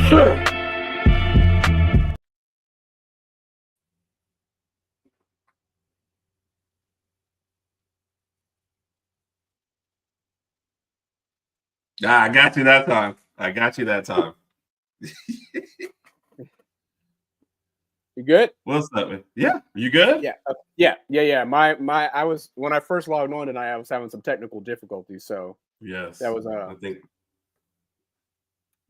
I got you that time. You good? What's up, man? Yeah, you good? Yeah. I was when I first logged on tonight, I was having some technical difficulties, so yes, that was I think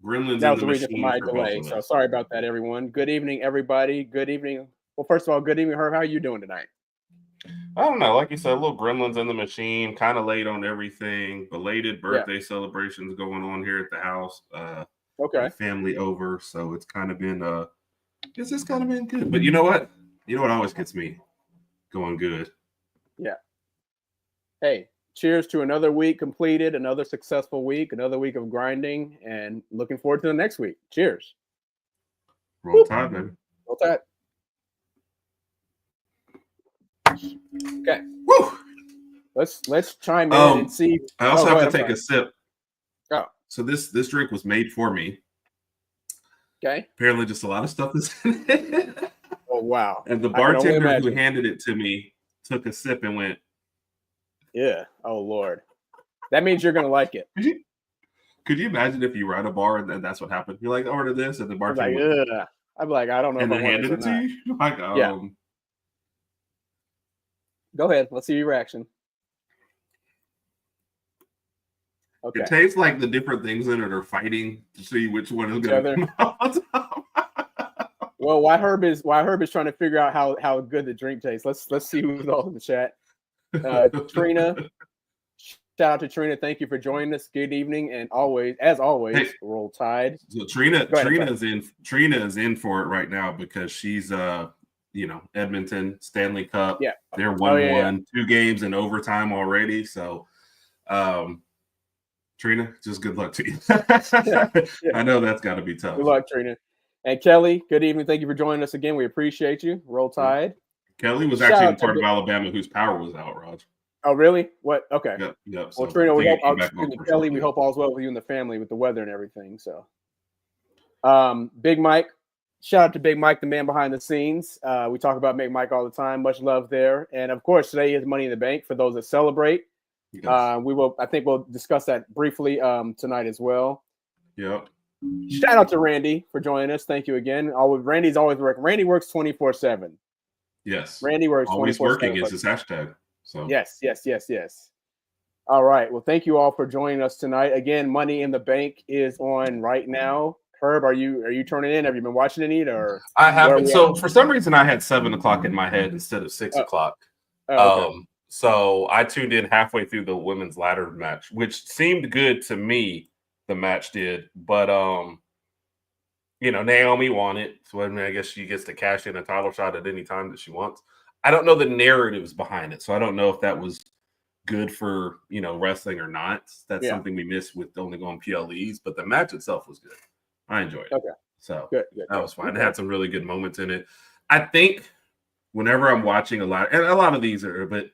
Gremlins. That was the reason for my delay. So sorry about that, everyone. Good evening, everybody. Good evening. Well, first of all, good evening, Herb. How are you doing tonight? I don't know. Like you said, a little Gremlins in the machine, kind of late on everything. Belated birthday celebrations going on here at the house. Okay. Family over, so it's kind of been it's just kind of been good. But you know what? Always gets me going good. Yeah. Hey, cheers to another week completed, another successful week, another week of grinding, and looking forward to the next week. Cheers. Roll Tide, baby. Roll Tide. Okay. Woo! Let's chime in and see. I also have to take a sip. Oh. So this drink was made for me. Okay. Apparently just a lot of stuff is in it. Oh wow. And the bartender who handed it to me took a sip and went, yeah. Oh Lord. That means you're gonna like it. Could you imagine if you were at a bar and that's what happened? You're like, order this, and the bartender I'm like, I don't know. And then handed it to you? Like, yeah. Go ahead. Let's see your reaction. Okay. It tastes like the different things in it are fighting to see which one is going to come out. Well, why Herb is trying to figure out how good the drink tastes. Let's see who's all in the chat. Trina, shout out to Trina. Thank you for joining us. Good evening, and as always, Roll Tide. So Trina is in for it right now because she's Edmonton Stanley Cup. Yeah, they're 1-1, 2 games in overtime already. So, Trina, just good luck to you. I know that's got to be tough. Good luck, Trina. And Kelly, good evening. Thank you for joining us again. We appreciate you. Roll Tide. Kelly was actually in part of Alabama whose power was out, Raj. Oh, really? What? Okay. Yep. Well, Trina, Kelly, we hope all's well with you and the family with the weather and everything. So, Big Mike, shout out to Big Mike, the man behind the scenes. We talk about Big Mike all the time. Much love there. And of course, today is Money in the Bank for those that celebrate. Yes. I think we'll discuss that briefly tonight as well. Yep. Shout out to Randy for joining us. Thank you again. Randy's always working. Randy works 24/7. Yes. Randy works always working is his hashtag. So yes. All right. Well, thank you all for joining us tonight. Again, Money in the Bank is on right now. Herb, are you turning in? Have you been watching any? Or I haven't. So for some reason, I had 7 o'clock in my head instead of 6 o'clock. Okay. So I tuned in halfway through the women's ladder match, which seemed good to me. The match did, but Naomi won it, so I guess she gets to cash in a title shot at any time that she wants. I don't know the narratives behind it, so I don't know if that was good for wrestling or not. That's something we missed with only going PLEs, but the match itself was good. I enjoyed it. Okay, so good. That was fine. It had some really good moments in it. I think whenever I'm watching a lot of these are, but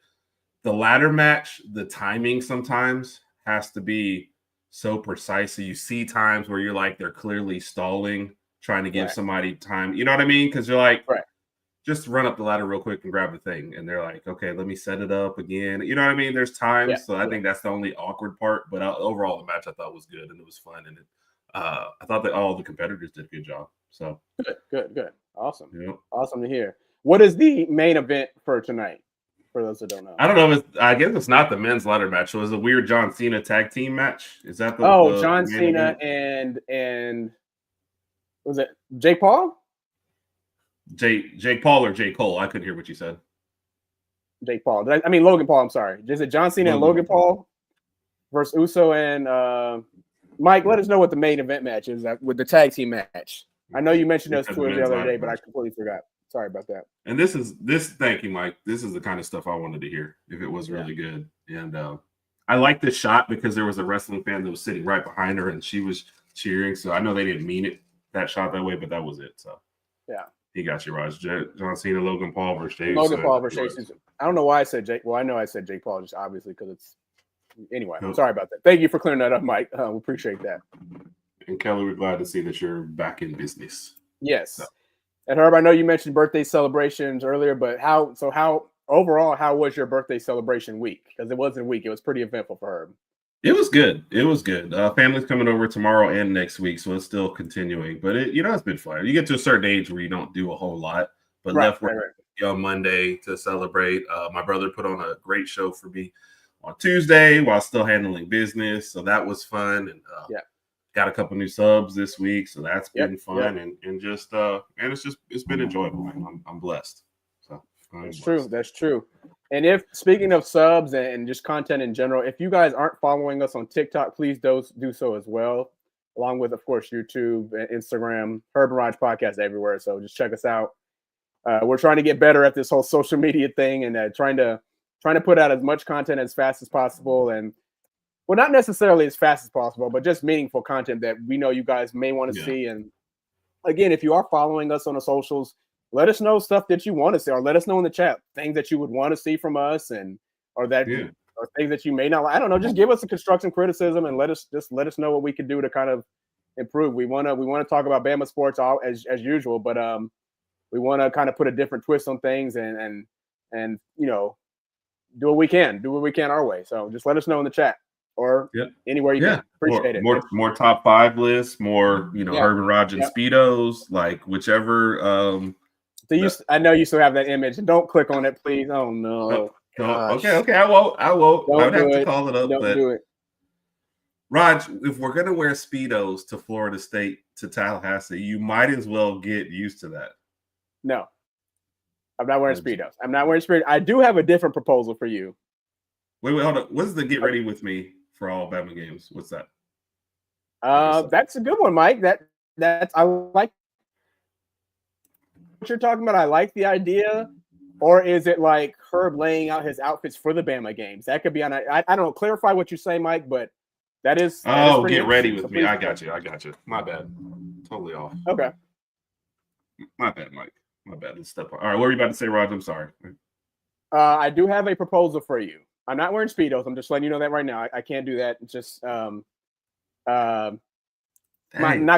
the ladder match, the timing sometimes has to be so precise. So you see times where you're like, they're clearly stalling, trying to give somebody time. You know what I mean? Because you're like, just run up the ladder real quick and grab the thing. And they're like, okay, let me set it up again. You know what I mean? There's times. Yeah. So I think that's the only awkward part. But overall, the match I thought was good and it was fun. And I thought that all the competitors did a good job. So good. Awesome. Yep. Awesome to hear. What is the main event for tonight? For those that don't know, I don't know. I guess it's not the men's ladder match. It was a weird John Cena tag team match. Is that the John Cena and was it Jake Paul? Jake Paul or J. Cole? I couldn't hear what you said. Jake Paul. Logan Paul. I'm sorry. Is it John Cena and Logan Paul versus Uso and Mike? Let us know what the main event match is with the tag team match. I know you mentioned this to us the other day, but I completely forgot. Sorry about that. And thank you, Mike. This is the kind of stuff I wanted to hear if it was really good. And I like this shot because there was a wrestling fan that was sitting right behind her and she was cheering. So I know they didn't mean it, that shot that way, but that was it. So yeah, he got you, Raj. John Cena, Logan Paul versus Jake. Logan Paul versus Jake. I don't know why I said Jake. Well, I know I said Jake Paul just obviously because it's anyway. I'm sorry about that. Thank you for clearing that up, Mike. We appreciate that. And Kelly, we're glad to see that you're back in business. Yes. So. And Herb, I know you mentioned birthday celebrations earlier, but how overall, how was your birthday celebration week? Because it wasn't a week. It was pretty eventful for Herb. It was good. It was good. Family's coming over tomorrow and next week, so it's still continuing. But it's been fun. You get to a certain age where you don't do a whole lot, but left work on Monday to celebrate. My brother put on a great show for me on Tuesday while still handling business, so that was fun. And got a couple new subs this week, so that's been fun. And it's been enjoyable. I'm blessed. So That's true. And if speaking of subs and just content in general, if you guys aren't following us on TikTok, please do so as well, along with, of course, YouTube, Instagram, Herb Rodg Podcast everywhere. So just check us out. We're trying to get better at this whole social media thing and trying to put out as much content as fast as possible. And well, not necessarily as fast as possible, but just meaningful content that we know you guys may want to see. And again, if you are following us on the socials, let us know stuff that you want to see, or let us know in the chat things that you would want to see from us, or things that you may not like. I don't know. Just give us a constructive criticism and let us know what we can do to kind of improve. We want to talk about Bama sports as usual, but we want to kind of put a different twist on things and do what we can our way. So just let us know in the chat or anywhere you can. Appreciate it. More top 5 lists, more Herb and Rodg and Speedos, like whichever. So I know you still have that image. Don't click on it, please. Oh no. Okay. I won't. I would have to call it up. Don't do it. Rodg, if we're gonna wear Speedos to Florida State to Tallahassee, you might as well get used to that. No, I'm not wearing Speedos. I do have a different proposal for you. Wait, hold on. What's the get ready with me for all Bama games? What's that? That's a good one, Mike. That's I like what you're talking about. I like the idea. Or is it like Herb laying out his outfits for the Bama games? That could be on. I don't know. Clarify what you say, Mike. But that is. Get ready with me. I got you. My bad. Totally off. Okay. My bad, Mike. My bad. Let's step on. All right. What were you about to say, Rodg? I'm sorry. I do have a proposal for you. I'm not wearing Speedos. I'm just letting you know that right now. I can't do that. It's just not going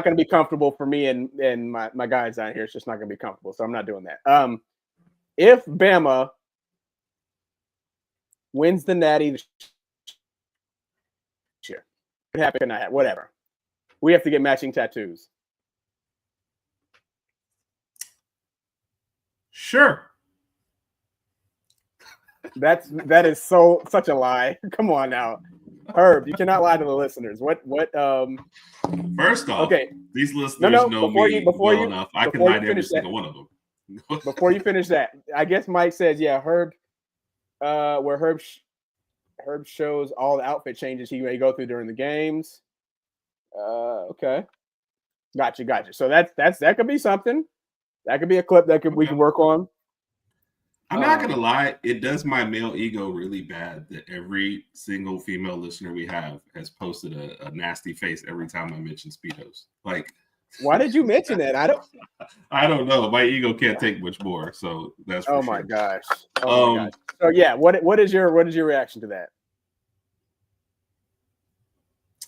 to be comfortable for me and my guys out here. It's just not going to be comfortable. So I'm not doing that. If Bama wins the Natty this year, what happened? Whatever. We have to get matching tattoos. Sure. That is such a lie. Come on now. Herb, you cannot lie to the listeners. First off, okay. These listeners know me well enough. I can lie to every single one of them. Before you finish that, I guess Mike says, Herb, where Herb shows all the outfit changes he may go through during the games. Okay. Gotcha. So that could be something. That could be a clip we can work on. I'm not gonna lie, it does my male ego really bad that every single female listener we have has posted a nasty face every time I mention Speedos. Like, why did you mention that? I don't know. My ego can't take much more. So that's for my gosh. My gosh. So what is your reaction to that?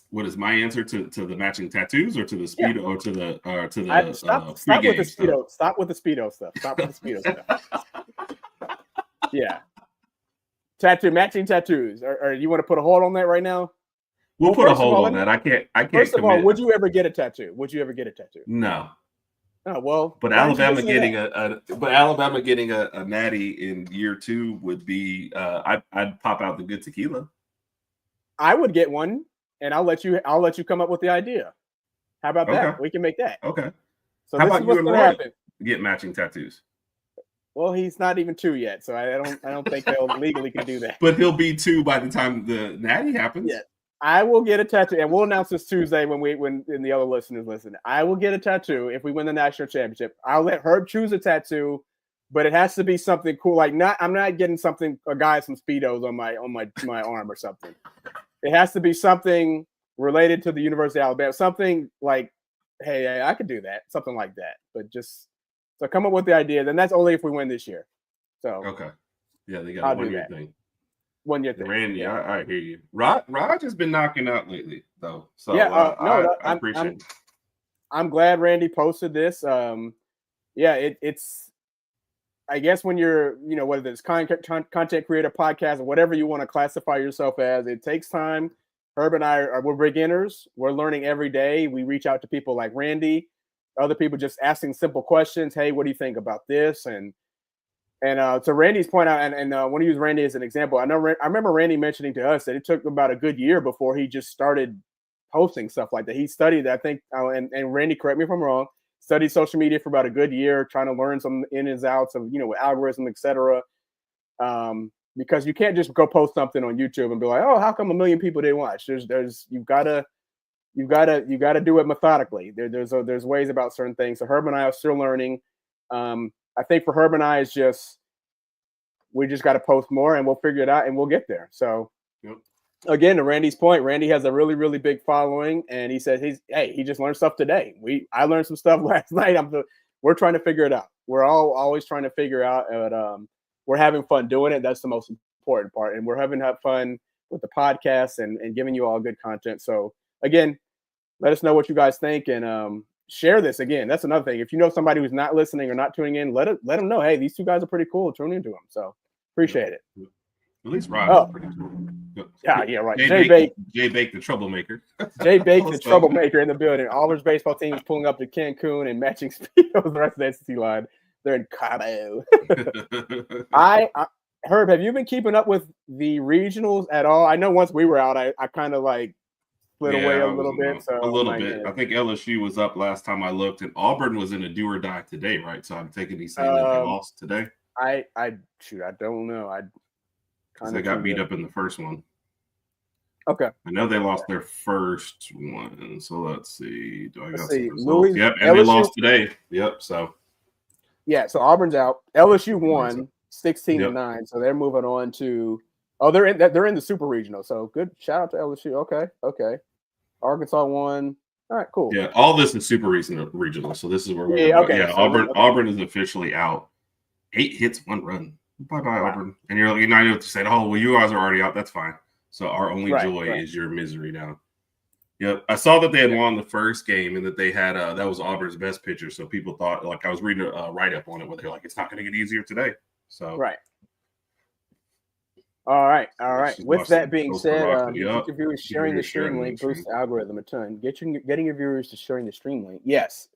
What is my answer to the matching tattoos or to the Speedo or to the stop with the Speedo. Stop with the Speedo stuff. Yeah. Matching tattoos. Or you want to put a hold on that right now? We'll put a hold on that. I can't. First of all, would you ever get a tattoo? No. Oh well. But Alabama getting a natty in year 2 would be. I'd pop out the good tequila. I would get one, and I'll let you come up with the idea. How about that? We can make that. Okay. So how about you and Roy get matching tattoos? Well, he's not even 2 yet, so I don't think they'll legally can do that. But he'll be 2 by the time the natty happens. Yeah. I will get a tattoo, and we'll announce this Tuesday when the other listeners listen. I will get a tattoo if we win the national championship. I'll let Herb choose a tattoo, but it has to be something cool. Like I'm not getting a guy some Speedos on my arm or something. It has to be something related to the University of Alabama. Something like, hey, I could do that. Something like that. But so come up with the idea. Then that's only if we win this year. So okay, yeah, they got a 1-year thing. 1 year thing. Randy, I hear you. Rod has been knocking out lately, though. So I appreciate it. I'm glad Randy posted this. It's I guess when you're, whether it's content creator, podcast, or whatever you want to classify yourself as, it takes time. Herb and we're beginners. We're learning every day. We reach out to people like Randy, other people just asking simple questions. Hey, what do you think about this? And to Randy's point out, and I want to use Randy as an example. I remember Randy mentioning to us that it took about a good year before he just started posting stuff like that. He studied, I think, and Randy, correct me if I'm wrong, studied social media for about a good year, trying to learn some ins and outs of, with algorithm, etc. Because you can't just go post something on YouTube and be like, oh, how come 1 million people didn't watch? You've got to do it methodically. There's ways about certain things. So Herb and I are still learning. I think for Herb and I, we just got to post more and we'll figure it out and we'll get there. So again, to Randy's point, Randy has a really, really big following, and he said he just learned stuff today. I learned some stuff last night. We're trying to figure it out. We're always trying to figure out, and we're having fun doing it. That's the most important part. And we're having fun with the podcast and giving you all good content. So again, let us know what you guys think, and share this. Again, that's another thing. If you know somebody who's not listening or not tuning in, let them know, hey, these two guys are pretty cool. Tune into them. So appreciate it. At least Rod is pretty cool. Yeah, right. Jay Bake, the troublemaker. Jay Bake, the troublemaker in the building. Auburn's baseball team is pulling up to Cancun and matching Speedos the rest of the SEC line. They're in Cabo. Herb, have you been keeping up with the regionals at all? I know once we were out, I kind of split away a little bit. So a little bit. I think LSU was up last time I looked, and Auburn was in a do or die today, right? So I'm taking these saying that they lost today. I don't know. They got beat up in the first one. Okay. I know they lost their first one. So let's see. Yep, and LSU, they lost today. Yep. So yeah, so Auburn's out. LSU won 16-9. So they're moving on to they're in the super regional. So good shout out to LSU. Okay. Arkansas won. All right, cool. Yeah, all this is super regional. So this is where we're Auburn is officially out. 8 hits, 1 run. Bye-bye, Auburn. And you're not able to say, oh, well, you guys are already out. That's fine. So our only joy is your misery now. Yep. I saw that they had won the first game and that they had that was Auburn's best pitcher. So people thought, I was reading a write-up on it where they're like, it's not going to get easier today. So All right. With that being said, get your viewers sharing the stream link, boost the algorithm a ton. Getting your viewers to sharing the stream link. Yes.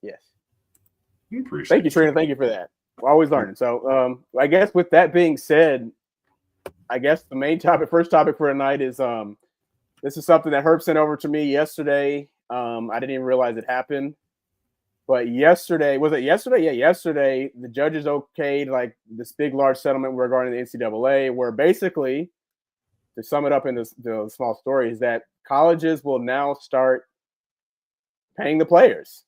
Thank you, Trina. Thank you for that. We're always learning. So I guess with that being said, I guess the first topic for tonight is this is something that Herb sent over to me yesterday. I didn't even realize it happened. But yesterday, was it yesterday? Yeah, yesterday, the judges okayed this big, large settlement regarding the NCAA, where basically, to sum it up in the small story, is that colleges will now start paying the players.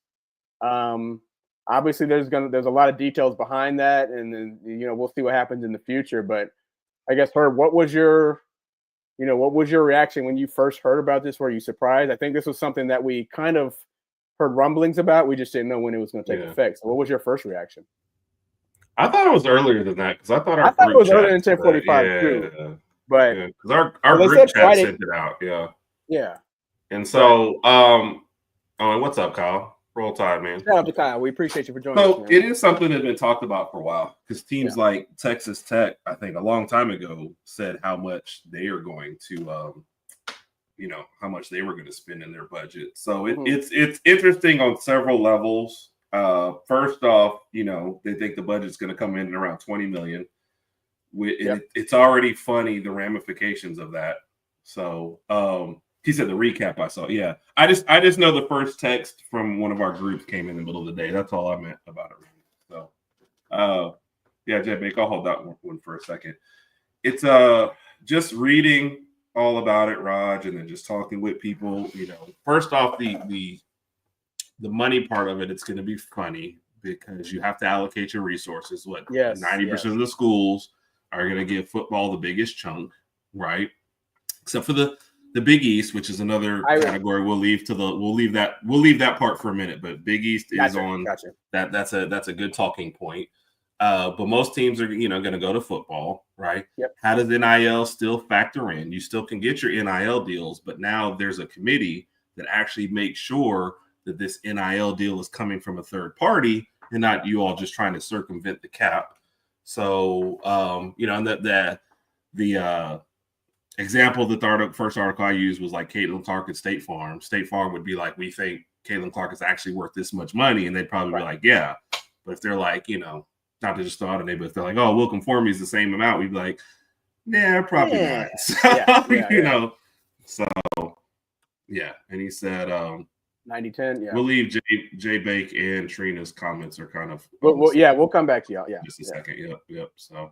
Obviously, there's a lot of details behind that, and then we'll see what happens in the future. But I guess, Herb, what was your reaction when you first heard about this? Were you surprised? I think this was something that we kind of heard rumblings about. We just didn't know when it was going to take effect. So, what was your first reaction? I thought it was earlier than that because I thought it was earlier than 10:45 too. But because our group chat sent it out. Yeah. And so, what's up, Kyle? Roll Tide, man. Shout out to Kyle. We appreciate you for joining us. So it is something that's been talked about for a while because teams like Texas Tech, I think a long time ago, said how much they are going to, how much they were going to spend in their budget. So it's interesting on several levels. First off, they think the budget's going to come in at around $20 million. It's already funny the ramifications of that. So he said the recap I saw. Yeah, I just know the first text from one of our groups came in the middle of the day. That's all I meant about it. So, Jay Bake, I'll hold that one for a second. It's just reading all about it, Raj, and then just talking with people. First off, the money part of it, it's going to be funny because you have to allocate your resources. 90% of the schools are going to give football the biggest chunk, right? Except for the Big East, which is another category we'll leave that part for a minute. But Big East is on. Gotcha. That's a good talking point. But most teams are, going to go to football, right? Yep. How does NIL still factor in? You still can get your NIL deals, but now there's a committee that actually makes sure that this NIL deal is coming from a third party and not you all just trying to circumvent the cap. So, and the example that the first article I used was like Caitlin Clark at State Farm. State Farm would be like, we think Caitlin Clark is actually worth this much money. And they'd probably be like, yeah. But if they're like, not to just throw out a name, but if they're like, oh, Will Conformi is the same amount, we'd be like, nah, probably not. So, So, yeah. And he said, 90-10, yeah. We'll leave Jay Bake and Trina's comments are kind of. We'll come back to y'all. Yeah. Just a second. Yep. So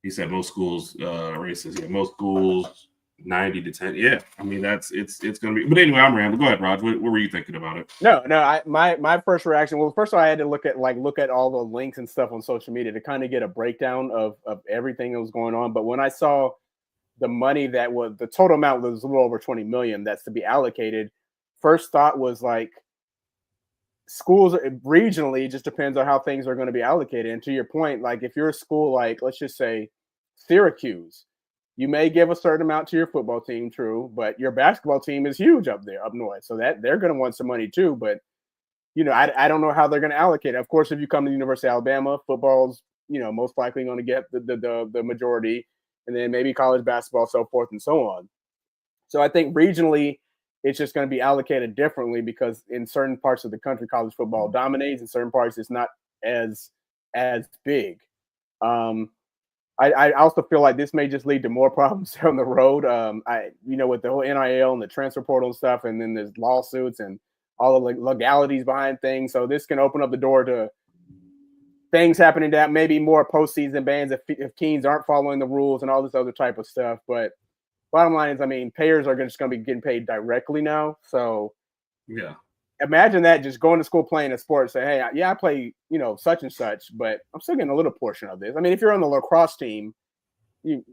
he said most schools racist. Yeah, most schools 90-10. Yeah. I mean, it's going to be. But anyway, I'm rambling. Go ahead, Raj. What were you thinking about it? No. My first reaction. Well, first of all, I had to look at all the links and stuff on social media to kind of get a breakdown of everything that was going on. But when I saw the money that was the total amount was a little over 20 million that's to be allocated, first thought was like schools regionally, just depends on how things are going to be allocated. And to your point, like if you're a school like, let's just say Syracuse, you may give a certain amount to your football team, true, but your basketball team is huge up north, so that they're going to want some money too. But I don't know how they're going to allocate it. Of course, if you come to the University of Alabama, football's most likely going to get the majority, and then maybe college basketball, so forth and so on. So I think regionally, it's just going to be allocated differently because in certain parts of the country, college football dominates. In certain parts, it's not as big. I also feel like this may just lead to more problems down the road. With the whole NIL and the transfer portal and stuff, and then there's lawsuits and all the legalities behind things. So this can open up the door to things happening that maybe more postseason bans if teams aren't following the rules and all this other type of stuff. But bottom line is, I mean, payers are just going to be getting paid directly now. So, yeah, imagine that just going to school playing a sport, say, hey, yeah, I play, such and such, but I'm still getting a little portion of this. I mean, if you're on the lacrosse team, you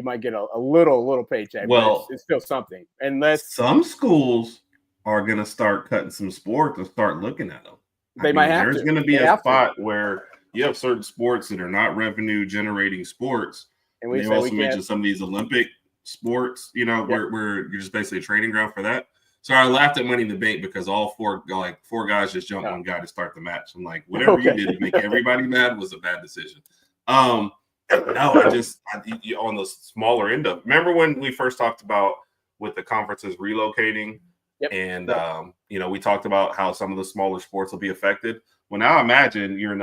might get a little paycheck. Well, but it's still something. Unless some schools are going to start cutting some sports and start looking at them. There's going to be a spot where you have certain sports that are not revenue generating sports. And we also mentioned some of these Olympic sports, where you're just basically a training ground for that. So I laughed at Money in the Bank because all four guys just jumped on guy to start the match. I'm like, whatever you did to make everybody mad was a bad decision. No, on the smaller end of. Remember when we first talked about with the conferences relocating, and we talked about how some of the smaller sports will be affected. Well, now imagine your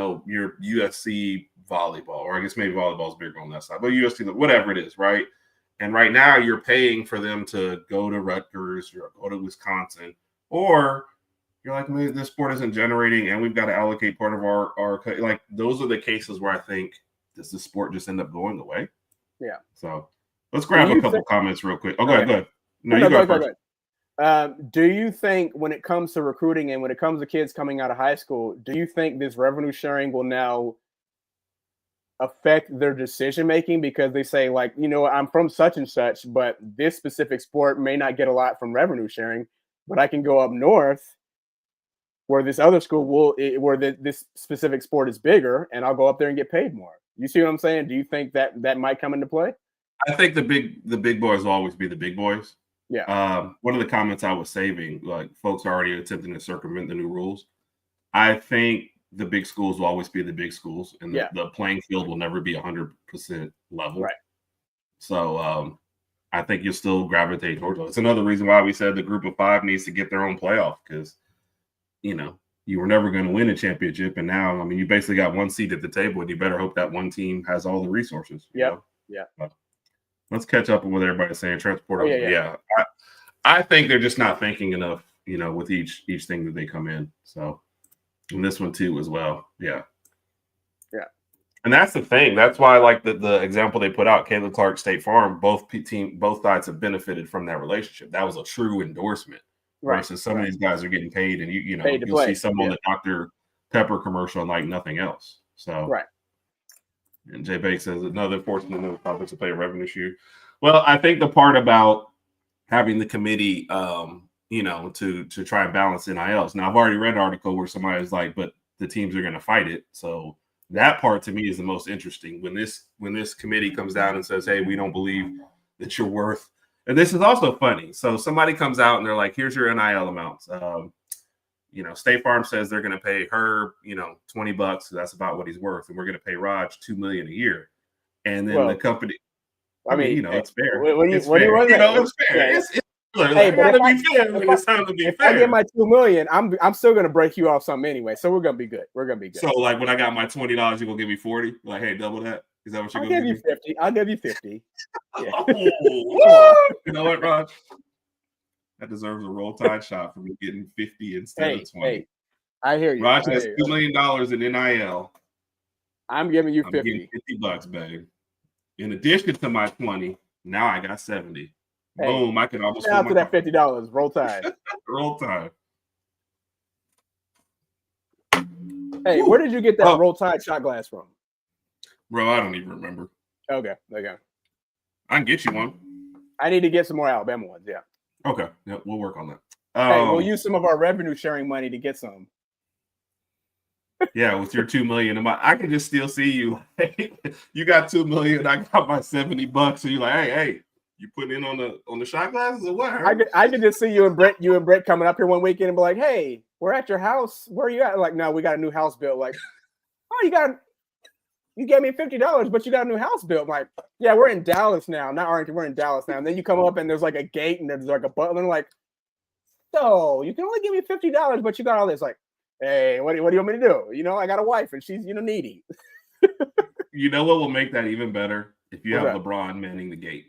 UFC volleyball, or I guess maybe volleyball is bigger on that side, but UFC, whatever it is, right? And right now you're paying for them to go to Rutgers or go to Wisconsin, or you're like, this sport isn't generating and we've got to allocate part of our like, those are the cases where I think, does the sport just end up going away? Yeah. So let's grab a couple comments real quick. Oh, go ahead. No, you go first. Do you think when it comes to recruiting and when it comes to kids coming out of high school, do you think this revenue sharing will now affect their decision making because they say like, I'm from such and such, but this specific sport may not get a lot from revenue sharing, but I can go up north where this other school this specific sport is bigger, and I'll go up there and get paid more. You see what I'm saying? Do you think that might come into play? I think the big boys will always be the big boys. Yeah. One of the comments I was saving, like folks are already attempting to circumvent the new rules. I think the big schools will always be the big schools, and the playing field will never be 100% level. Right. So I think you'll still gravitate towards it. It's another reason why we said the group of five needs to get their own playoff because, you were never going to win a championship. And now, you basically got one seat at the table, and you better hope that one team has all the resources. Yeah. But let's catch up with what everybody's saying. Transport. I think they're just not thinking enough, with each thing that they come in. So. And this one too as well. Yeah. And that's the thing. That's why, like the example they put out, Caitlin Clark, State Farm, both sides have benefited from that relationship. That was a true endorsement. Right. Versus some of these guys are getting paid, and you'll see some on the Dr. Pepper commercial and like nothing else. So right. And Jay Bates says another forcing the conference to play a revenue share. Well, I think the part about having the committee, to try and balance NILs. Now, I've already read an article where somebody's like, but the teams are going to fight it. So That part to me is the most interesting. When this committee comes down and says, "Hey, we don't believe that you're worth," and this is also funny. So somebody comes out and they're like, "Here's your NIL amounts." State Farm says they're going to pay Herb, $20. So that's about what he's worth, and we're going to pay Rodg $2 million a year. And then the company, it's fair. It's fair. It's fair. It's look, hey, but it's time to be fair. If I get my $2 million, I'm still gonna break you off something anyway. So we're gonna be good. So like when I got my $20, you're gonna give me 40. Like, hey, double that. Is that what you're gonna give you 50? I'll give you 50. Yeah. You know what, Rod? That deserves a Roll Tide shot for me getting 50 instead of 20. Hey, I hear you. Rod has $2 million in NIL. I'm giving you 50. $50, babe. In addition to my 20, now I got 70. Hey, boom! I can almost out to that $50. Roll Tide. Roll Tide. Hey, where did you get that Roll Tide shot glass from? Bro, I don't even remember. Okay. I can get you one. I need to get some more Alabama ones. Yeah. Okay. Yeah, we'll work on that. Hey, we'll use some of our revenue sharing money to get some. Yeah, with your $2 million, I can just still see you. You got $2 million. I got my $70. So you're like, hey. You put in on the shot glasses or what? I could just see you and Brett coming up here one weekend and be like, "Hey, we're at your house. Where are you at?" Like, no, we got a new house built. Like, oh, you gave me $50, but you got a new house built. I'm like, yeah, we're in Dallas now, not Arlington. We're in Dallas now. And then you come up and there's like a gate and there's like a butler. Like, so you can only give me $50, but you got all this. Like, hey, what do you want me to do? I got a wife and she's needy. You know what will make that even better? If you have LeBron manning the gate.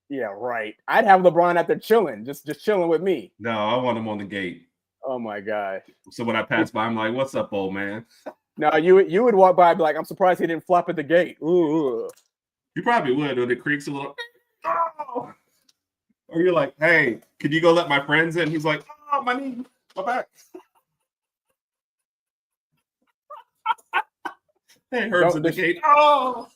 Yeah, right. I'd have LeBron out there chilling, just chilling with me. No, I want him on the gate. Oh my God. So when I pass by, I'm like, "What's up, old man?" No, you would walk by and be like, "I'm surprised he didn't flop at the gate." Ooh. You probably would, when it creaks a little. Oh! Or you're like, "Hey, can you go let my friends in?" He's like, "Oh, my knee, my back." Hey, Herb's at the gate. Oh.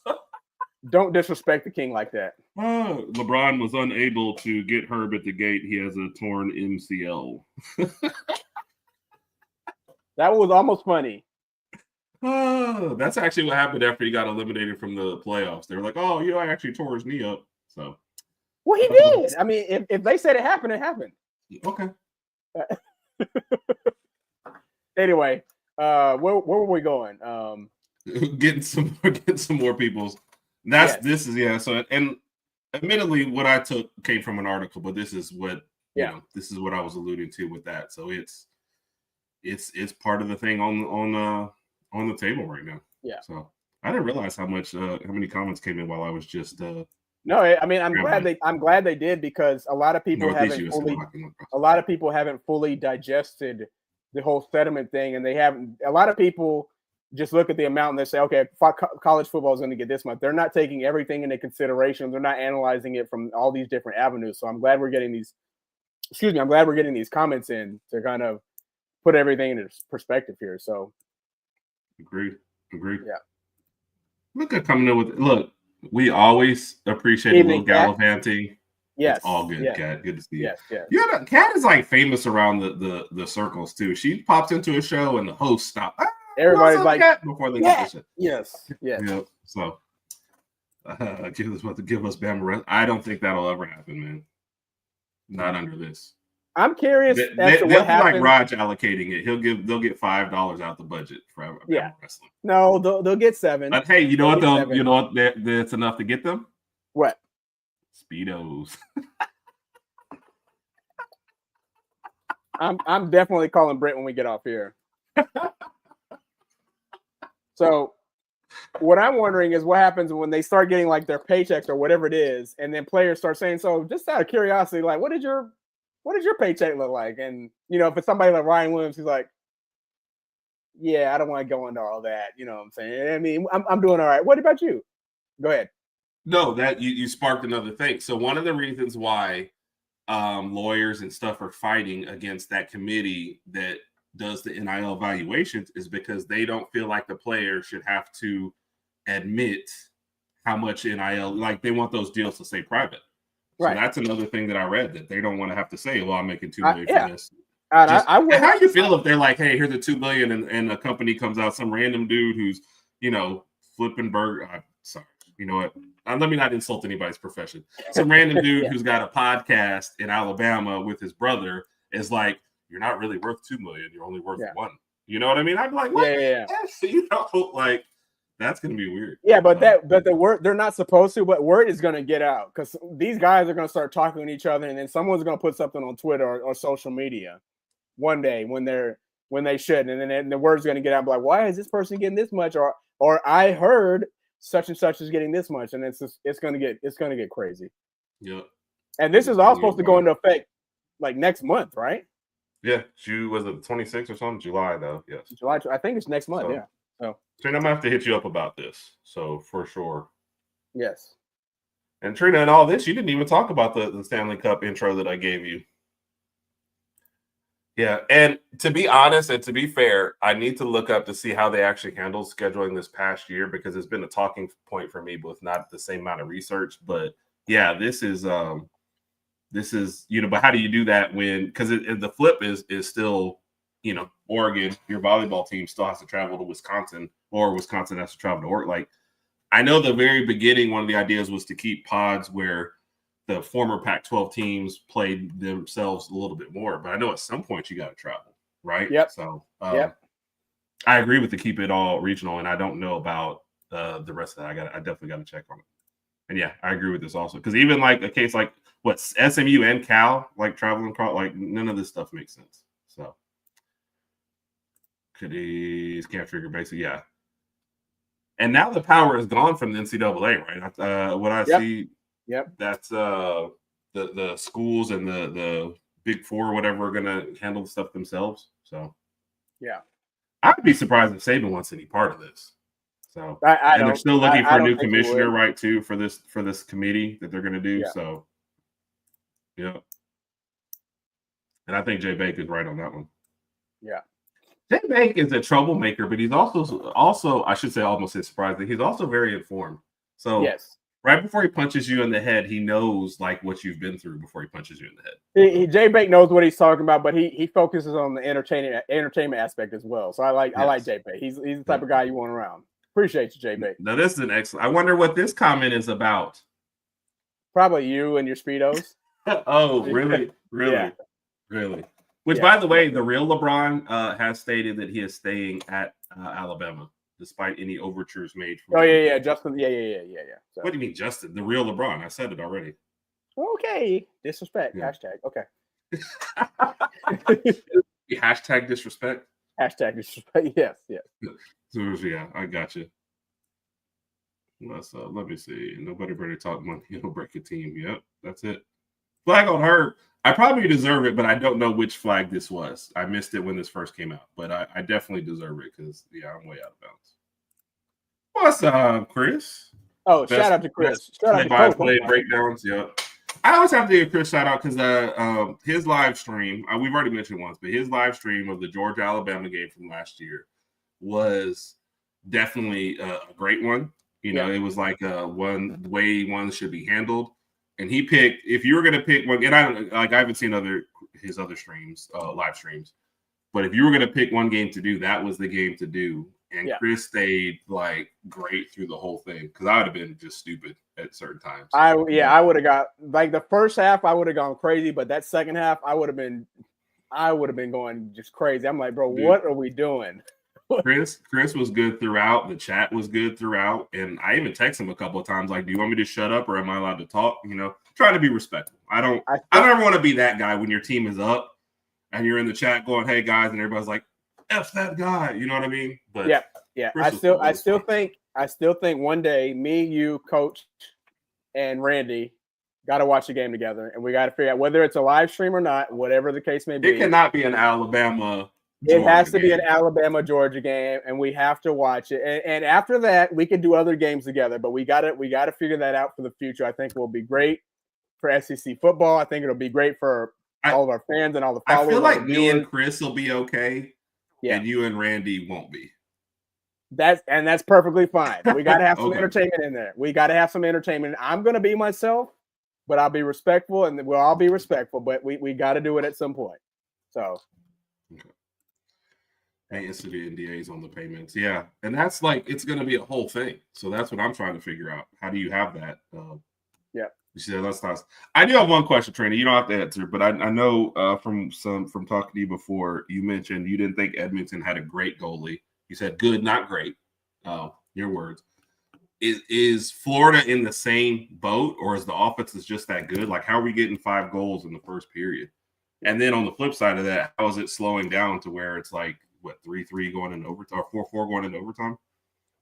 Don't disrespect the king like that. LeBron was unable to get Herb at the gate. He has a torn MCL. That was almost funny. That's actually what happened after he got eliminated from the playoffs. They were like, "Oh, I actually tore his knee up." So, well, he did. I mean, if they said it happened, it happened. Okay. Anyway, where were we going? Getting some more people's. This is So, and admittedly, what I took came from an article, but this is what this is what I was alluding to with that. So it's part of the thing on the table right now. Yeah. So I didn't realize how many comments came in while I was just. No, I mean I'm glad they did, because a lot of people haven't fully digested the whole settlement thing, and a lot of people just look at the amount and they say, okay, college football is going to get this much. They're not taking everything into consideration. They're not analyzing it from all these different avenues. So I'm glad we're getting these. I'm glad we're getting these comments in to kind of put everything into perspective here. So, agreed. Yeah. Look at coming in with. Look, we always appreciate a little gallivanting. Yes, it's all good, yes. Kat. Good to see you. Yes, yes. Yeah, Kat is like famous around the circles too. She pops into a show and the host stops. Everybody's like, Kat? Before they get the shit. Yes. Yeah. So, give us Bama. I don't think that'll ever happen, man. Not under this. I'm curious as to what happens. Like Rodg allocating it. They'll get $5 out the budget for wrestling. No, they'll get $7. But hey, you know what? You know what? That's enough to get them. What? Speedos. I'm definitely calling Britt when we get off here. So, what I'm wondering is what happens when they start getting like their paychecks or whatever it is, and then players start saying, "So, just out of curiosity, like, what did your paycheck look like?" And if it's somebody like Ryan Williams, he's like, "Yeah, I don't want to go into all that." You know what I'm saying? I mean, I'm doing all right. What about you? Go ahead. No, that you sparked another thing. So one of the reasons why lawyers and stuff are fighting against that committee that does the NIL evaluations is because they don't feel like the player should have to admit how much NIL, like they want those deals to stay private. So that's another thing that I read, that they don't want to have to say, "Well, I'm making $2 million for this." And I would. How you feel if they're like, hey, here's the $2 million, and a company comes out, some random dude who's, flipping burger. Sorry, you know what? Let me not insult anybody's profession. Some random dude who's got a podcast in Alabama with his brother is like, you're not really worth $2 million. You're only worth $1. You know what I mean? I'd be like, what? Yeah. Like that's gonna be weird. Yeah, but the word, they're not supposed to, but word is gonna get out because these guys are gonna start talking to each other, and then someone's gonna put something on Twitter or social media one day when they should, and then the word's gonna get out, like, why is this person getting this much, or I heard such and such is getting this much, and it's gonna get crazy. Yeah. And this is all supposed to go into effect like next month, right? Yeah, was it 26th or something? July though. Yes. July. I think it's next month. So Trina, I'm gonna have to hit you up about this. So for sure. Yes. And Trina, and all this, you didn't even talk about the Stanley Cup intro that I gave you. Yeah, and to be honest and to be fair, I need to look up to see how they actually handled scheduling this past year because it's been a talking point for me, with not the same amount of research. But yeah, this is but how do you do that when, because the flip is still, Oregon, your volleyball team still has to travel to Wisconsin, or Wisconsin has to travel to Oregon. Like, I know the very beginning, one of the ideas was to keep pods where the former Pac-12 teams played themselves a little bit more, but I know at some point you got to travel, right? Yep. So I agree with the keep it all regional, and I don't know about the rest of that. I definitely got to check on it. And yeah, I agree with this also, because even like a case like what SMU and Cal, like traveling across, like none of this stuff makes sense. So can't figure basically, yeah. And now the power is gone from the NCAA, right? What I see. Yep. That's the schools and the Big Four or whatever are gonna handle the stuff themselves. So yeah, I'd be surprised if Saban wants any part of this. So they're still looking for a new commissioner, right? Too for this committee that they're gonna do. Yeah. So yeah, and I think Jay Bake is right on that one. Yeah, Jay Bake is a troublemaker, but he's also I should say almost surprising. He's also very informed. So yes. Right before he punches you in the head, he knows like what you've been through before he punches you in the head. Jay Bake knows what he's talking about, but he focuses on the entertainment aspect as well. So I like Jay Bake. He's the type of guy you want around. Appreciate you, Jay Bake. Now this is an excellent. I wonder what this comment is about. Probably you and your Speedos. Oh, really? Really? Which, by the way, the real LeBron has stated that he is staying at Alabama, despite any overtures made. From Justin. Yeah. So. What do you mean, Justin? The real LeBron. I said it already. Okay. Disrespect. Yeah. Hashtag. Okay. Hashtag disrespect. Hashtag disrespect. Yes. So, yeah, I got you. Let me see. Nobody better talk money. He'll break a team. Yep, that's it. Flag on Herb. I probably deserve it, but I don't know which flag this was. I missed it when this first came out, but I definitely deserve it because, I'm way out of bounds. What's up, Chris? Oh, shout out to Chris. Shout out to play breakdowns. Yeah. I always have to give Chris shout out because his live stream, we've already mentioned once, but his live stream of the Georgia-Alabama game from last year was definitely a great one. It was like one way one should be handled. And he picked, if you were going to pick one, and I haven't seen his other streams, live streams, but if you were going to pick one game to do, that was the game to do. And Chris stayed like great through the whole thing, because I would have been just stupid at certain times. I would have got like the first half, I would have gone crazy, but that second half, I would have been going just crazy. I'm like, bro, what are we doing? Chris was good throughout. The chat was good throughout. And I even text him a couple of times, like, do you want me to shut up or am I allowed to talk? Trying to be respectful. I don't ever want to be that guy when your team is up and you're in the chat going, hey guys, and everybody's like, F that guy. You know what I mean? But yeah. I still think one day me, you, Coach, and Randy got to watch the game together, and we got to figure out whether it's a live stream or not, whatever the case may be. It cannot be an Alabama. It has to be an Alabama-Georgia game, and we have to watch it. And after that, we can do other games together. But we got to figure that out for the future. I think it will be great for SEC football. I think it'll be great for all of our fans and all the followers. I feel like me and Chris will be okay, and you and Randy won't be. That's perfectly fine. We got to have some entertainment in there. We got to have some entertainment. I'm going to be myself, but I'll be respectful, and we'll all be respectful. But we got to do it at some point. So. Hey, it's the NDAs on the payments. Yeah. And that's like, it's going to be a whole thing. So that's what I'm trying to figure out. How do you have that? Yeah. You see, that's not. I do have one question, Trina. You don't have to answer, but I know from talking to you before, you mentioned you didn't think Edmonton had a great goalie. You said good, not great. Your words. Is Florida in the same boat, or is the offense is just that good? Like, how are we getting 5 goals in the first period? And then on the flip side of that, how is it slowing down to where it's like what 3-3 going in overtime or 4-4 going into overtime?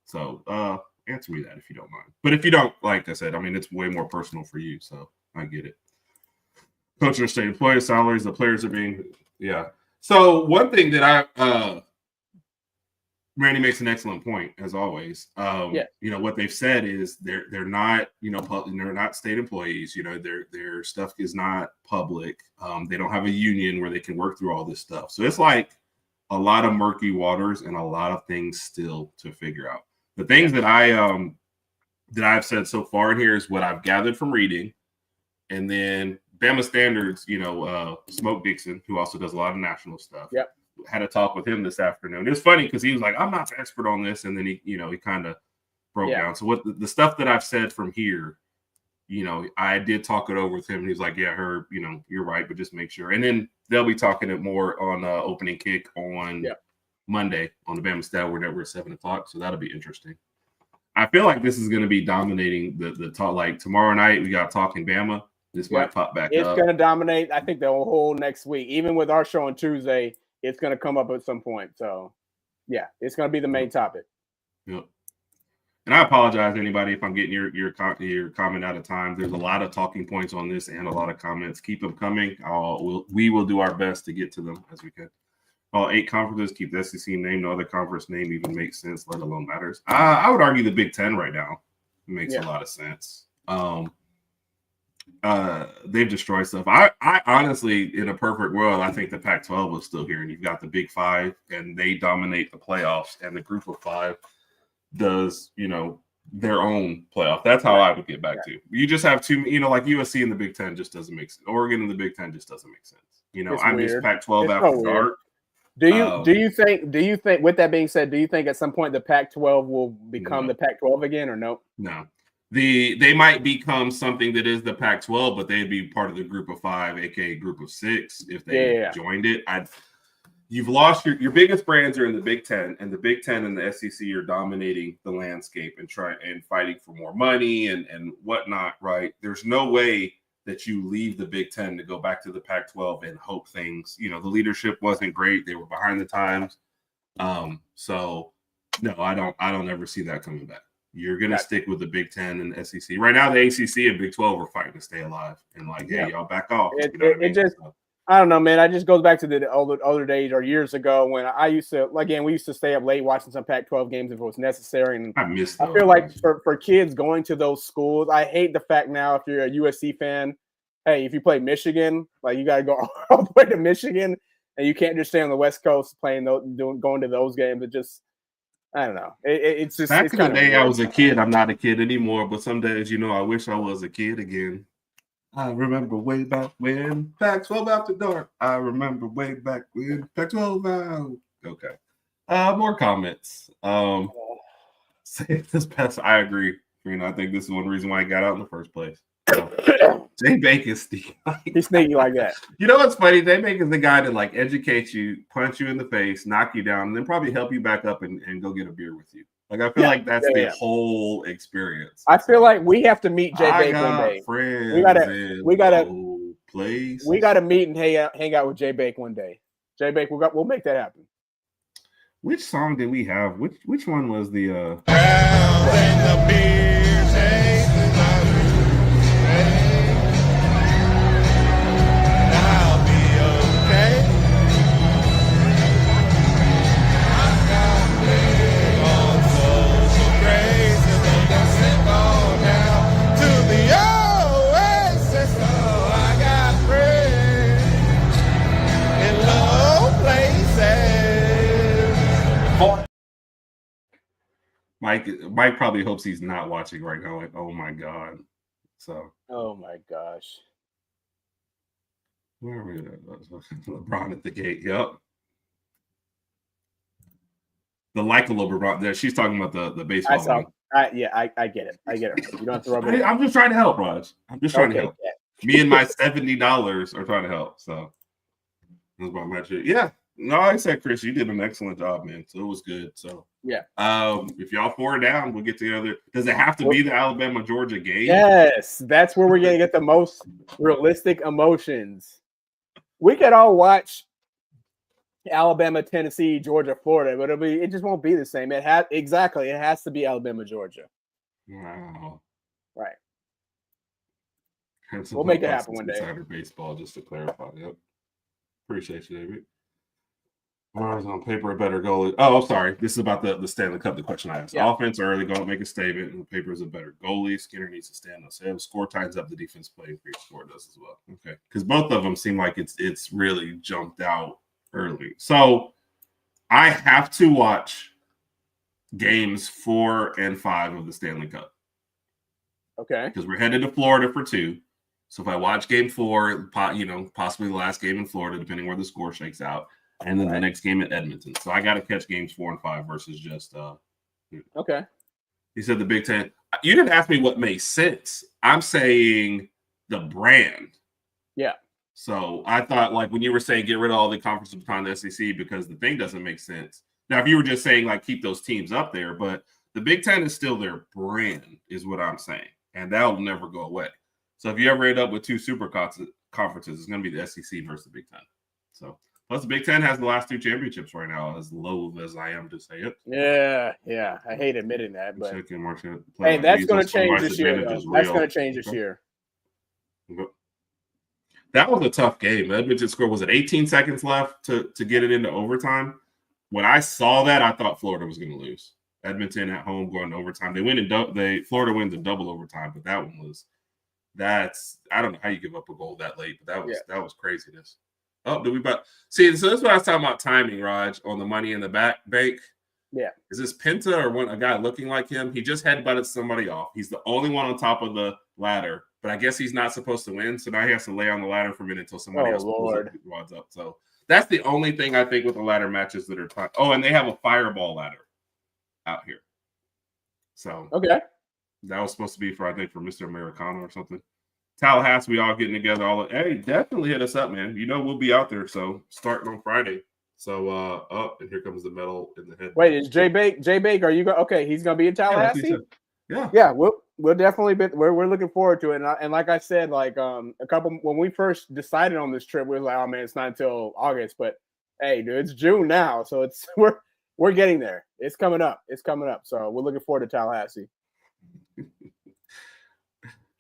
So answer me that if you don't mind. But if you don't, like I said, I mean it's way more personal for you, so I get it. Coach are saying employee salaries, the players are being So one thing that Randy makes an excellent point, as always. You know, what they've said is they're not, they're not state employees. You know, their stuff is not public. They don't have a union where they can work through all this stuff. So it's like a lot of murky waters and a lot of things still to figure out. The things that I've said so far in here is what I've gathered from reading, and then Bama Standards. Smoke Dixon, who also does a lot of national stuff. Yep. Had a talk with him this afternoon. It's funny because he was like, I'm not an expert on this. And then he kind of broke down. So what the stuff that I've said from here, I did talk it over with him. And he's like, yeah, Herb, you're right, but just make sure. And then they'll be talking it more on opening kick on Monday on the Bama Stat Network at 7:00. So that'll be interesting. I feel like this is going to be dominating the talk. Like tomorrow night, we got Talking Bama. This might pop back up. It's going to dominate, I think, the whole next week. Even with our show on Tuesday, it's going to come up at some point. So, yeah, it's going to be the main topic. Yep. And I apologize, anybody, if I'm getting your comment out of time. There's a lot of talking points on this and a lot of comments. Keep them coming. We will do our best to get to them as we can. All 8 conferences keep the SEC name. No other conference name even makes sense, let alone matters. I would argue the Big Ten right now makes a lot of sense. They've destroyed stuff. I honestly, in a perfect world, I think the Pac-12 was still here, and you've got the Big Five, and they dominate the playoffs, and the Group of 5 does, their own playoff. That's how I would get back to. You just have too, like USC in the Big Ten just doesn't make sense. Oregon in the Big Ten just doesn't make sense. I miss Pac-12 after dark. Do you think? With that being said, do you think at some point the Pac-12 will become the Pac-12 again, or no? No. They might become something that is the Pac-12, but they'd be part of the Group of 5, aka Group of 6, if they joined it. You've lost your biggest brands are in the Big Ten, and the Big Ten and the SEC are dominating the landscape and fighting for more money and whatnot. Right? There's no way that you leave the Big Ten to go back to the Pac-12 and hope things. The leadership wasn't great; they were behind the times. So no, I don't ever see that coming back. You're going to stick with the Big Ten and the SEC. Right now, the ACC and Big 12 are fighting to stay alive. And hey, y'all back off. I don't know, man. It just goes back to the older days or years ago when I used to, we used to stay up late watching some Pac-12 games if it was necessary. And I miss those. I feel like for kids going to those schools, I hate the fact now if you're a USC fan, hey, if you play Michigan, you got to go all the way to Michigan and you can't just stay on the West Coast going to those games. It just, I don't know. It's just back in the day I was a kid. I'm not a kid anymore, but some days, I wish I was a kid again. I remember way back when Pac-12 After Dark. I remember way back when Pac-12 out. Okay. More comments. Say this past. I agree. I think this is one reason why I got out in the first place. Jay Bacon's sneaky. He's sneaky like that. You know what's funny? Jay Bacon's the guy that educate you, punch you in the face, knock you down, and then probably help you back up and go get a beer with you. I feel like that's the whole experience. I feel like we have to meet Jay Bake one day. We gotta meet and hang out with Jay Bake one day. Jay Bake, we'll make that happen. Which song did we have? Which one was the Mike probably hopes he's not watching right now. Oh my God. So. Oh my gosh. Where are we at? LeBron at the gate. Yep. The likable LeBron. She's talking about the baseball. I saw. I get it. I get it. You don't have to rub it. I'm just trying to help, Raj. I'm just trying to help. Yeah. Me and my $70 are trying to help. So that's about my shit. Yeah. No, I said, Chris, you did an excellent job, man. So it was good. So yeah. If y'all 4 down, we'll get together. Does it have to be the Alabama Georgia game? Yes, that's where we're gonna get the most realistic emotions. We could all watch Alabama, Tennessee, Georgia, Florida, but it just won't be the same. It has to be Alabama, Georgia. Wow. Right. We'll make it happen one day. Insider baseball, just to clarify. Yep. Appreciate you, David. Mars on paper a better goalie. Oh, sorry. This is about the Stanley Cup. The question I asked. Yeah. Offense early, go make a statement. And the paper is a better goalie. Skinner needs to stand up. So score ties up. The defense play. Great score does as well. Okay, because both of them seem like it's really jumped out early. So I have to watch games 4 and 5 of the Stanley Cup. Okay. Because we're headed to Florida for 2. So if I watch game 4, possibly the last game in Florida, depending where the score shakes out, and then the next game at Edmonton. So I got to catch games 4 and 5 versus just Okay. He said the Big Ten. You didn't ask me what makes sense. I'm saying the brand. Yeah. So I thought, like, when you were saying get rid of all the conferences behind the SEC because the thing doesn't make sense. Now, if you were just saying, like, keep those teams up there, but the Big Ten is still their brand, is what I'm saying. And that'll never go away. So if you ever end up with 2 super conferences, it's going to be the SEC versus the Big Ten. So plus the Big Ten has the last 2 championships right now, as loath as I am to say it. Yeah. I hate admitting that, but hey, that's going to change this year. That's going to change this year. That was a tough game. Edmonton scored, was it 18 seconds left to get it into overtime? When I saw that, I thought Florida was going to lose. Edmonton at home going to overtime. Florida wins in double overtime, but that one was I don't know how you give up a goal that late, but that was craziness. Oh, so that's what I was talking about timing, Raj, on the Money in the Bank. Yeah. Is this Penta or a guy looking like him? He just headbutted somebody off. He's the only one on top of the ladder, but I guess he's not supposed to win, so now he has to lay on the ladder for a minute until somebody else pulls up. So that's the only thing I think with the ladder matches that are time. Oh, and they have a fireball ladder out here. So okay. That was supposed to be for Mr. Americano or something. Tallahassee, we all getting together. Hey, definitely hit us up, man. We'll be out there. So starting on Friday. So and here comes the medal in the head. Wait, is Jay Bake? Are you okay? He's gonna be in Tallahassee. Yeah. We'll definitely be. We're looking forward to it. And like I said, like when we first decided on this trip, we were like, oh man, it's not until August. But hey, dude, it's June now, so we're getting there. It's coming up. So we're looking forward to Tallahassee.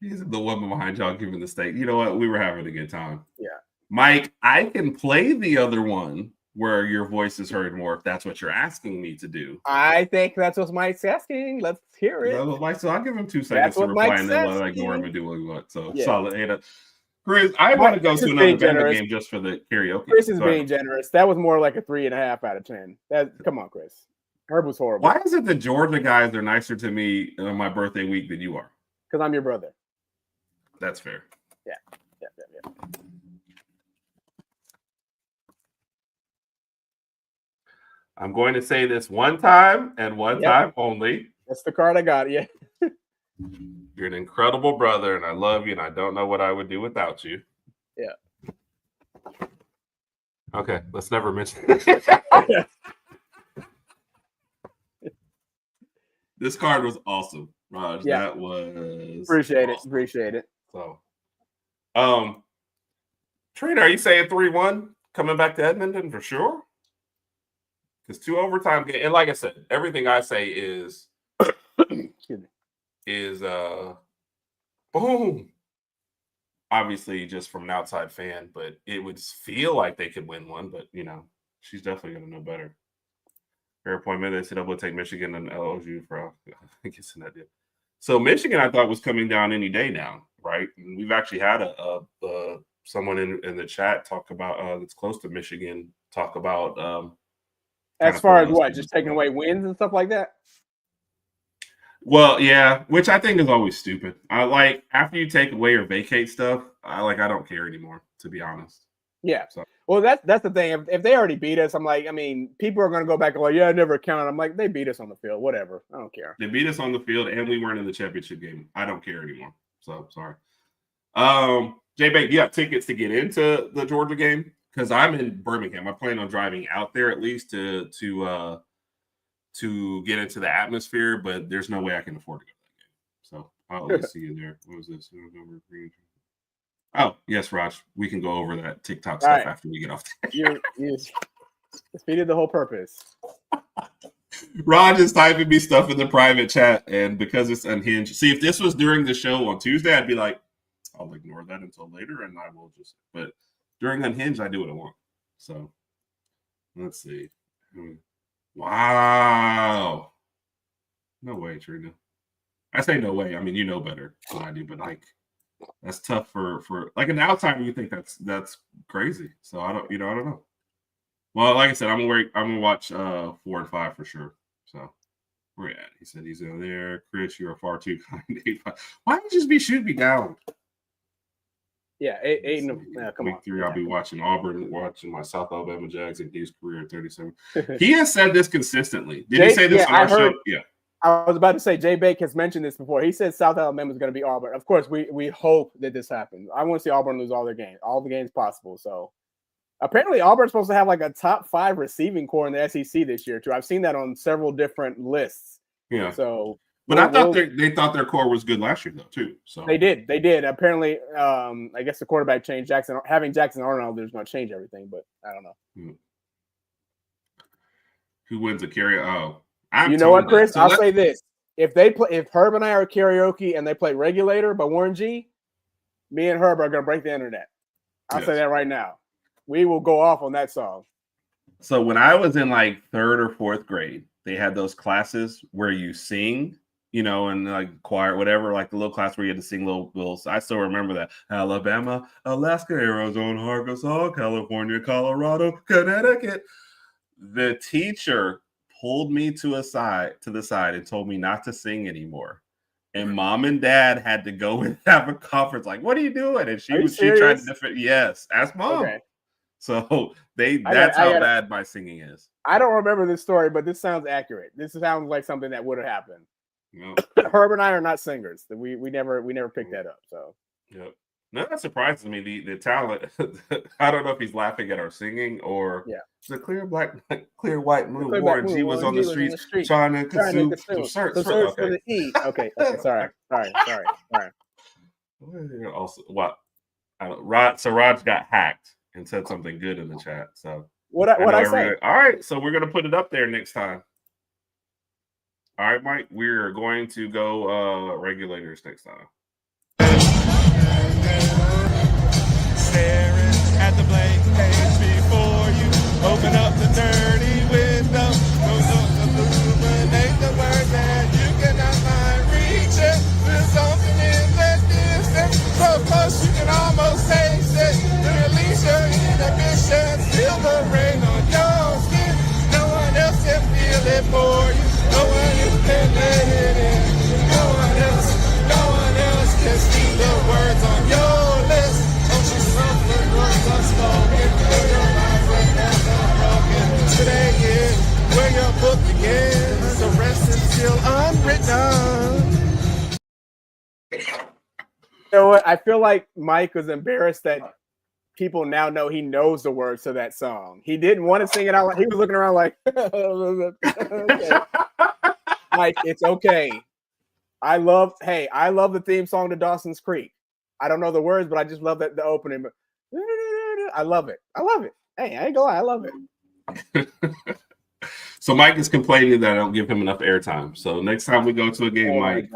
He's the woman behind y'all giving the state. You know what? We were having a good time. Yeah. Mike, I can play the other one where your voice is heard more if that's what you're asking me to do. I think that's what Mike's asking. Let's hear it. So I'll give him 2 seconds to reply and then let ignore him and do what he wants. So solid. Chris, I want to go to another Bama game just for the karaoke. Chris is being generous. That was more like a 3.5 out of 10. Come on, Chris. Herb was horrible. Why is it the Georgia guys are nicer to me on my birthday week than you are? Because I'm your brother. That's fair. Yeah. I'm going to say this one time and one time only. That's the card I got. Yeah. You're an incredible brother, and I love you, and I don't know what I would do without you. Yeah. Okay, let's never mention This card was awesome, Raj. Yeah. That was appreciate it. So, Trina, are you saying 3-1 coming back to Edmonton for sure? Because 2 overtime games, and like I said, everything I say is boom. Obviously, just from an outside fan, but it would feel like they could win one. But she's definitely going to know better. Fair appointment. They said we'll take Michigan and LSU for. I think it's an idea. So Michigan, I thought was coming down any day now, right? And we've actually had someone in the chat talk about that's close to Michigan talk about. As far as what, just taking away wins and stuff like that? Well, yeah, which I think is always stupid. I like after you take away or vacate stuff, I don't care anymore, to be honest. Yeah. So Well, that's the thing. If they already beat us, I'm like, I mean, people are going to go back and like, yeah, I never counted. I'm like, they beat us on the field. Whatever. I don't care. They beat us on the field, and we weren't in the championship game. I don't care anymore. So sorry. J-Bank, you have tickets to get into the Georgia game? Because I'm in Birmingham. I plan on driving out there at least to get into the atmosphere, but there's no way I can afford to go to that game. So I'll always see you there. What was this? Oh, yes, Raj. We can go over that TikTok stuff after we get off there. You defeated the whole purpose. Raj is typing me stuff in the private chat, and because it's unhinged. See, if this was during the show on Tuesday, I'd be like, I'll ignore that until later, and I will just. But during Unhinged, I do what I want. So let's see. Wow. No way, Trina. I say no way. I mean, you know better than I do, but like that's tough for like an outsider. You think that's crazy. So I don't know. Well, like I said, I'm gonna watch 4 and 5 for sure. So where you at? He said he's in there. Chris, you are far too kind. 8-5. Why don't you just be shooting me down? Yeah, 8 and come week on. 3, I'll be watching Auburn, watching my South Alabama Jags and his career at 37. He has said this consistently. Did he say this on our show? Yeah. I was about to say Jay Bake has mentioned this before. He said South Alabama is going to be Auburn. Of course, we hope that this happens. I want to see Auburn lose all their games, all the games possible. So apparently Auburn's supposed to have like a top 5 receiving core in the SEC this year too. I've seen that on several different lists. Yeah. So. But I thought they thought their core was good last year, though, too. So they did. Apparently, I guess the quarterback changed. Having Jackson Arnold, there's going to change everything, but I don't know. Who wins a karaoke? Oh, you know what, Chris? I'll say this: if Herb and I are karaoke and they play Regulator by Warren G, me and Herb are going to break the internet. I'll say that right now. We will go off on that song. So when I was in like 3rd or 4th grade, they had those classes where you sing. And like choir, whatever, like the little class where you had to sing little. I still remember that. Alabama, Alaska, Arizona, Arkansas, California, Colorado, Connecticut. The teacher pulled me to the side and told me not to sing anymore. And mom and dad had to go and have a conference. Like, what are you doing? And she tried to defend. Yes, ask mom. Okay. So that's how bad my singing is. I don't remember this story, but this sounds accurate. This sounds like something that would have happened. No. Herb and I are not singers. We never picked that up. So yep. No, that surprises me. The talent. I don't know if he's laughing at our singing or the clear white moon. Warren G was on the streets trying to consume some shirts for the eat. Okay. Sorry. Also, what? Raj got hacked and said something good in the chat. So what I say? All right, so we're gonna put it up there next time. All right, Mike, we're going to go Regulators next time. Staring at the blank page before you. Open up the dirty window. Illuminate the word that you cannot find. Reach it. There's something in that distance. So close you can almost taste it. To release your inhibition. Feel the rain on your skin. No one else can feel it for you. No one else can let it in. No one else can see the words on your list. Don't you suffer words unspoken. Feel your life will never broken. Today is where your book begins. The rest is still unwritten. You know what? I feel like Mike was embarrassed that people now know he knows the words to that song. He didn't want to sing it out. He was looking around like, okay. Mike, it's okay. I love the theme song to Dawson's Creek. I don't know the words, but I just love the opening. I love it. Hey, I ain't gonna lie, I love it. So Mike is complaining that I don't give him enough airtime. So next time we go to a game, Mike,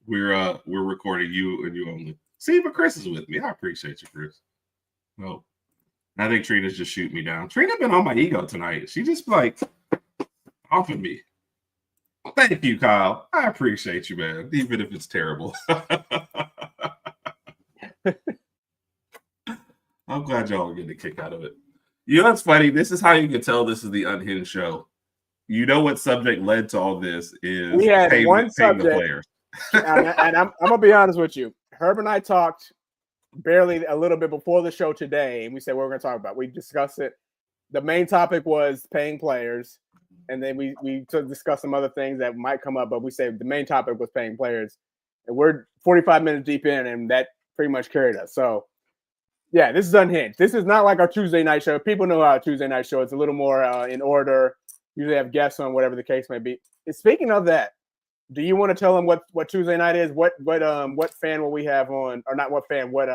we're recording you and you only. See, but Chris is with me. I appreciate you, Chris. No, I think Trina's just shooting me down. Trina been on my ego tonight. She just like off of me. Thank you, Kyle. I appreciate you, man, even if it's terrible. I'm glad y'all are getting a kick out of it. You know what's funny? This is how you can tell this is the Unhinged show. You know what subject led to all this is we had one subject, and I'm gonna be honest with you. Herb and I talked barely a little bit before the show today, and we said what we're going to talk about. We discussed it. The main topic was paying players, and then we discussed some other things that might come up, but we said the main topic was paying players. And we're 45 minutes deep in, and that pretty much carried us. So, yeah, this is Unhinged. This is not like our Tuesday night show. People know our Tuesday night show. It's a little more in order. Usually have guests on, whatever the case may be. And speaking of that, do you want to tell them what Tuesday night is? What fan will we have on, or not what fan? What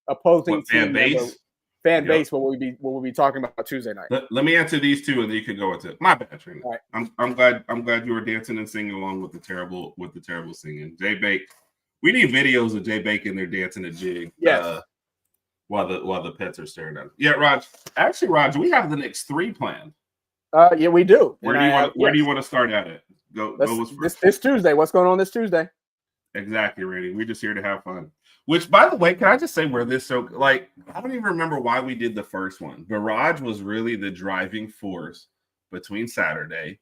opposing what fan team base? Fan base will we be talking about Tuesday night? Let me answer these two, and then you can go into it. My bad, Trina. Right. I'm glad you were dancing and singing along with the terrible singing. Jay Bake, we need videos of Jay Bake in there dancing a jig. Yes. While the pets are staring at us. Yeah, Raj. Actually, Raj, we have the next 3 planned. Yeah, we do. Where do you want to start at it? Go this Tuesday. What's going on this Tuesday? Exactly, Randy. We're just here to have fun. Which, by the way, can I just say where this so like I don't even remember why we did the first one. But Raj was really the driving force between Saturday,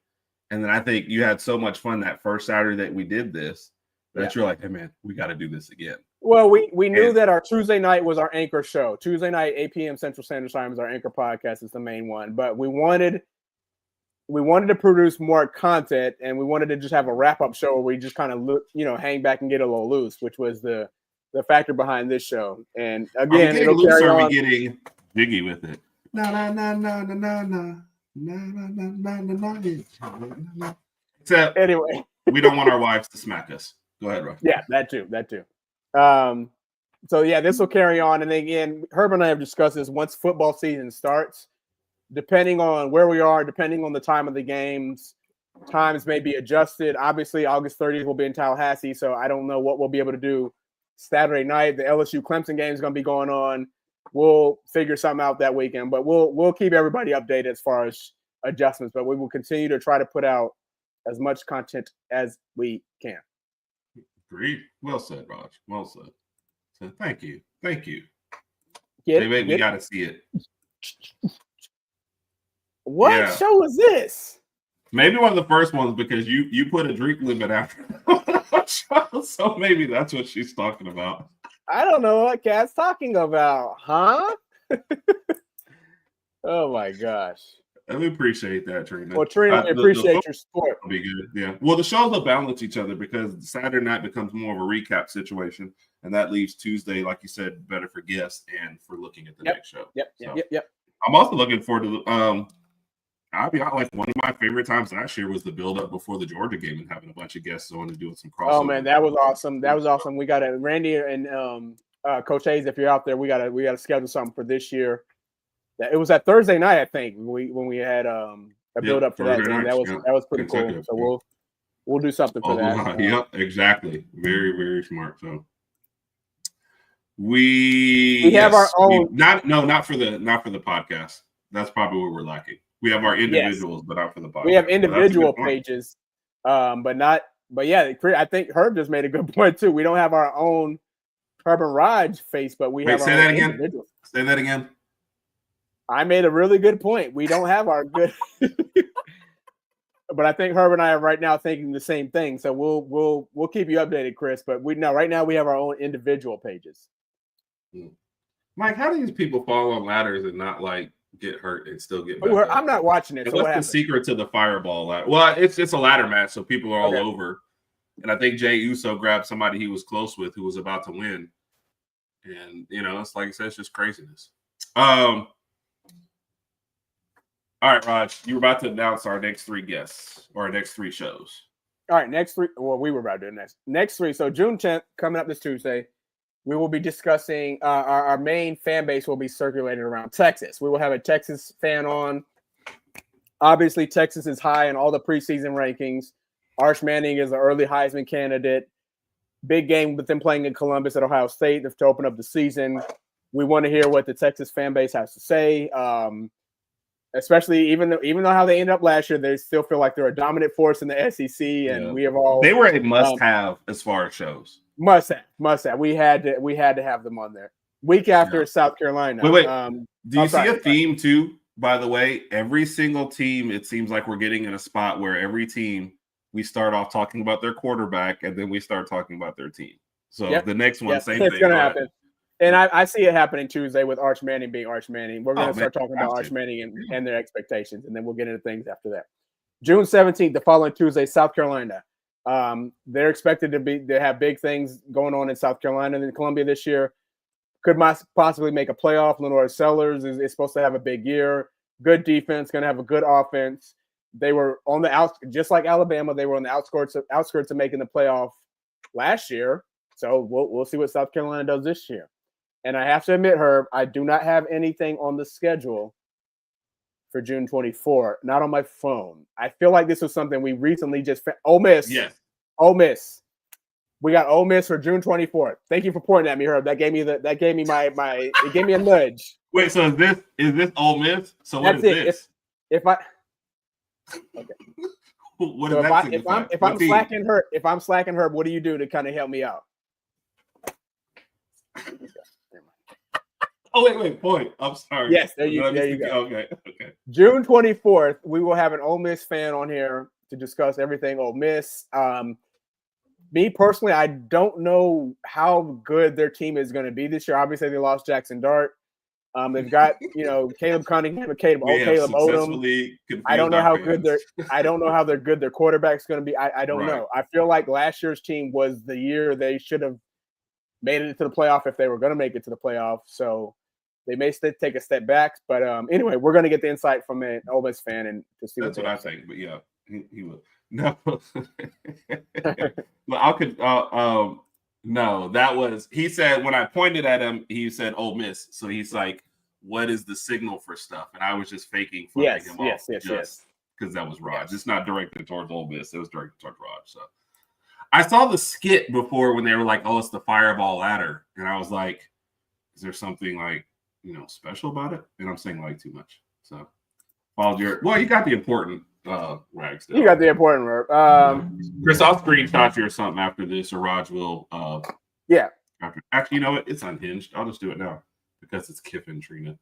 and then I think you had so much fun that first Saturday that we did this that you're like, hey man, we got to do this again. Well, we knew that our Tuesday night was our anchor show. Tuesday night, 8 p.m. Central Standard Time is our anchor podcast. It's the main one, but we wanted to produce more content, and we wanted to just have a wrap-up show where we just kind of hang back and get a little loose, which was the factor behind this show. And again, it'll carry on. Getting jiggy with it. Except anyway, we don't want our wives to smack us. Go ahead, Rob. Yeah, that too. So yeah, this will carry on. And again, Herb and I have discussed this. Once football season starts, depending on where we are, depending on the time of the games, times may be adjusted. Obviously, August 30th will be in Tallahassee, so I don't know what we'll be able to do Saturday night. The LSU Clemson game is going to be going on. We'll figure something out that weekend, but we'll keep everybody updated as far as adjustments. But we will continue to try to put out as much content as we can. Agreed. Well said, Raj. Well said. So thank you. We got to see it. What show is this? Maybe one of the first ones because you put a drink limit after. So maybe that's what she's talking about. I don't know what Kat's talking about, huh? Oh my gosh. We appreciate that, Trina. Well, Trina, we appreciate your support. Will be good. Yeah. Well, the shows will balance each other because Saturday night becomes more of a recap situation, and that leaves Tuesday, like you said, better for guests and for looking at the next show. Yep. I'm also looking forward to I'll be honest, like one of my favorite times last year was the build up before the Georgia game and having a bunch of guests on and doing some crossover. Oh man, that was awesome. We got Randy and Coach Hayes, if you're out there, we gotta schedule something for this year. It was that Thursday night, I think, when we had a build up for that game. That was pretty cool. So we'll do something for that. Yep, exactly. Very, very smart. So we have our own. Not for the podcast. That's probably what we're lacking. We have our individuals, but not for the podcast. We have individual pages, but yeah, I think Herb just made a good point too. We don't have our own Herb and Rodg face, but we have. Say that again. Say that again. I made a really good point. We don't have our good, but I think Herb and I are right now thinking the same thing. So we'll keep you updated, Chris. But right now we have our own individual pages. Mike, how do these people fall on ladders and not like get hurt and still get back up? I'm not watching it. So what's the secret to the fireball ladder? Well, it's a ladder match, so people are all over. And I think Jay Uso grabbed somebody he was close with who was about to win. And it's like I said, it's just craziness. All right, Raj, you were about to announce our next 3 guests or our next 3 shows. All right, next 3. Well, we were about to do next 3. So June 10th, coming up this Tuesday, we will be discussing our main fan base will be circulated around Texas. We will have a Texas fan on. Obviously, Texas is high in all the preseason rankings. Arch Manning is an early Heisman candidate. Big game with them playing in Columbus at Ohio State to open up the season. We want to hear what the Texas fan base has to say. Especially even though how they ended up last year, they still feel like they're a dominant force in the SEC, and we have all. They were a must-have as far as shows. Must have. We had to have them on there. Week after South Carolina. Wait. Do you see a theme too? By the way, every single team, it seems like we're getting in a spot where every team we start off talking about their quarterback, and then we start talking about their team. So the next one, same thing. It's gonna happen. And I see it happening Tuesday with Arch Manning being Arch Manning. We're going to start talking about Arch Manning and their expectations, and then we'll get into things after that. June 17th, the following Tuesday, South Carolina. They're expected to have big things going on in South Carolina and Columbia this year. Could possibly make a playoff. Lenore Sellers is supposed to have a big year. Good defense, going to have a good offense. They were on the outskirts, just like Alabama. They were on the outskirts of making the playoff last year. So we'll see what South Carolina does this year. And I have to admit, Herb, I do not have anything on the schedule for June 24, not on my phone. I feel like this was something we recently just Ole Miss. Yes. Ole Miss. We got Ole Miss for June 24th. Thank you for pointing at me, Herb. That gave me it gave me a nudge. Wait, so is this Ole Miss? So what is this? If I'm slacking Herb, what do you do to kind of help me out? Oh, wait, point. I'm sorry. Yes, there you go. Okay. June 24th, we will have an Ole Miss fan on here to discuss everything Ole Miss. Me personally, I don't know how good their team is going to be this year. Obviously, they lost Jackson Dart. They've got Caleb Cunningham and Caleb Odom. I don't know how good their quarterback's going to be. I don't know. I feel like last year's team was the year they should have made it to the playoff if they were going to make it to the playoff. So they may take a step back. But anyway, we're going to get the insight from an Ole Miss fan and to see that's what I think. But yeah, he will. No, well, no, that was he said when I pointed at him, he said Ole Miss. So he's like, what is the signal for stuff? And I was just faking flipping him off because that was Raj. It's not directed towards Ole Miss. It was directed towards Raj. So I saw the skit before when they were like, oh, it's the Fireball ladder. And I was like, is there something like, special about it? And I'm saying like too much. So you got the important rags. You got the important work. Chris, I'll screenshot you or something after this, or Raj will. Actually, you know what? It's unhinged. I'll just do it now because it's Kip and Trina.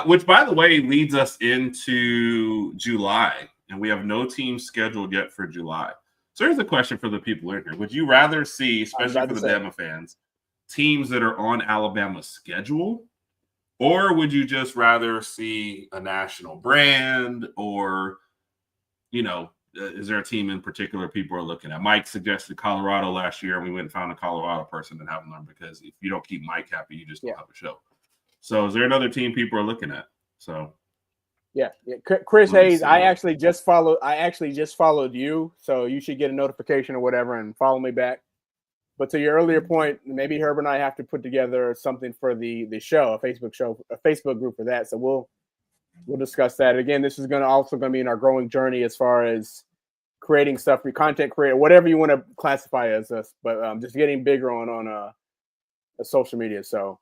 Which, by the way, leads us into July, and we have no team scheduled yet for July. So here's a question for the people in here: would you rather see, especially for the Bama fans, teams that are on Alabama's schedule, or would you just rather see a national brand, or is there a team in particular people are looking at? Mike suggested Colorado last year, and we went and found a Colorado person and haven't learned, because if you don't keep Mike happy, you just don't have a show. So is there another team people are looking at? So yeah. Chris Hayes, I actually just followed you, so you should get a notification or whatever and follow me back. But to your earlier point, maybe Herb and I have to put together something for the show, a Facebook group for that. So we'll discuss that. Again, this is also going to be in our growing journey as far as creating stuff, content creator, whatever you want to classify as us, but just getting bigger on social media. So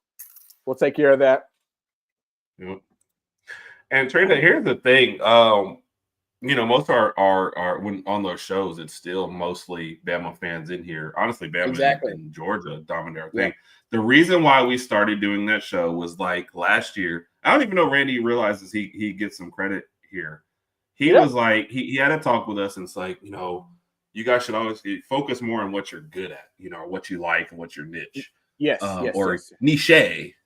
we'll take care of that. Yep. And Trina, here's the thing. Most of our when on those shows, it's still mostly Bama fans in here. Honestly, Bama and Georgia dominate everything. Yeah. The reason why we started doing that show was like last year. I don't even know Randy realizes he gets some credit here. He was like, he had a talk with us, and it's like, you guys should always focus more on what you're good at, or what you like and what's your niche. Niche,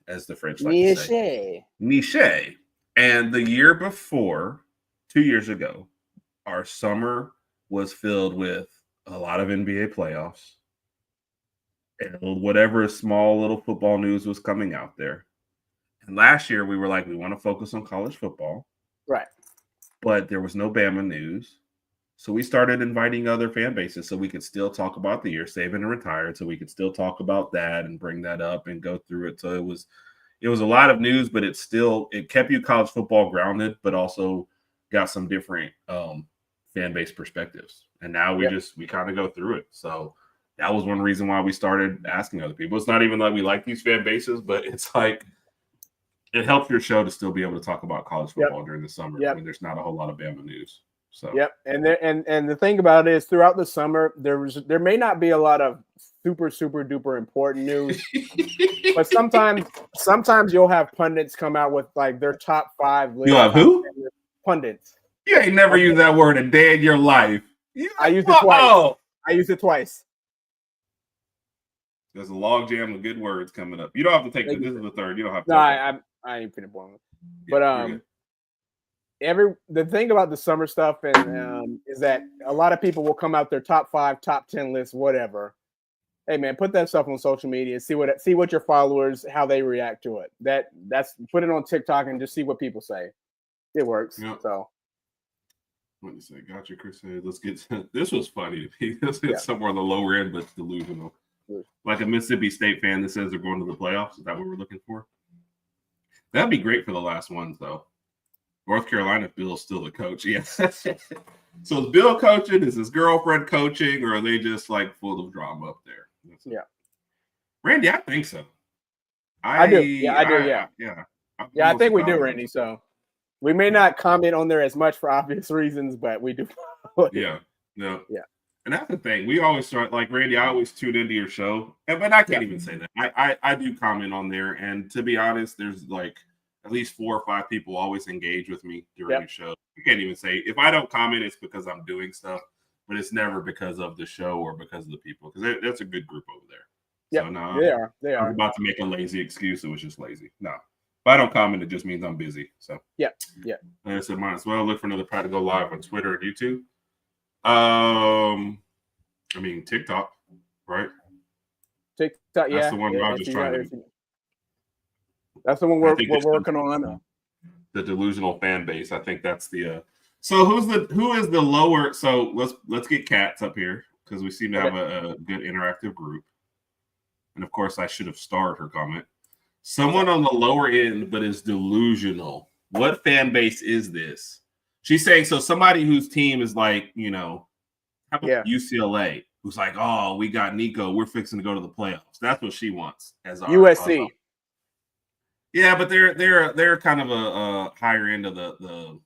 as the French like to say. Niche. And the year before, 2 years ago, our summer was filled with a lot of NBA playoffs and whatever small little football news was coming out there. And last year we were like, we want to focus on college football. Right. But there was no Bama news. So we started inviting other fan bases so we could still talk about the year, Saban and retired, so we could still talk about that and bring that up and go through it. So it was a lot of news, but it kept you college football grounded, but also got some different fan base perspectives. And now we kind of go through it. So that was one reason why we started asking other people. It's not even like we like these fan bases, but it's like it helps your show to still be able to talk about college football during the summer when there's not a whole lot of Bama news. So and the thing about it is throughout the summer there may not be a lot of super duper important news, but sometimes you'll have pundits come out with like their top 5 lists. You have who? Pundits. You ain't never used that word a day in your life. I used it twice. I used it twice. There's a log jam of good words coming up. You don't have to take this. This is the third. You don't have to. No, I ain't finna born. But the thing about the summer stuff and is that a lot of people will come out their top 5, top 10 lists, whatever. Hey man, put that stuff on social media and see what your followers, how they react to it. That's put it on TikTok and just see what people say. It works. Yep. So what do you say? Gotcha, Chris. Let's get this was funny to me. This is somewhere on the lower end, but delusional. Like a Mississippi State fan that says they're going to the playoffs. Is that what we're looking for? That'd be great for the last ones, though. North Carolina, Bill's still the coach. Yes. So is Bill coaching? Is his girlfriend coaching? Or are they just like full of drama up there? Randy, I think so. I do. Yeah, I do. Yeah. I think we do, Randy. So we may not comment on there as much for obvious reasons, but we do. Yeah. And that's the thing. We always start like Randy. I always tune into your show, but I can't even say that. I do comment on there, and to be honest, there's like at least 4 or 5 people always engage with me during the show. You can't even say if I don't comment, it's because I'm doing stuff, but it's never because of the show or because of the people. Because that's a good group over there. Yeah, so, no, they are. I'm about to make a lazy excuse. It was just lazy. No, if I don't comment, it just means I'm busy. So yeah. Like I said, might as well look for another part to go live on Twitter and YouTube. I mean TikTok, right? TikTok, that's the one I was just trying to. That's the one we're working on. The delusional fan base. I think that's the. So who is the lower? So let's get Cats up here because we seem to have a good interactive group. And of course, I should have starred her comment. Someone on the lower end, but is delusional. What fan base is this? She's saying so. Somebody whose team is like, how about UCLA, who's like, oh, we got Nico. We're fixing to go to the playoffs. That's what she wants as our USC. Yeah, but they're kind of a higher end of the.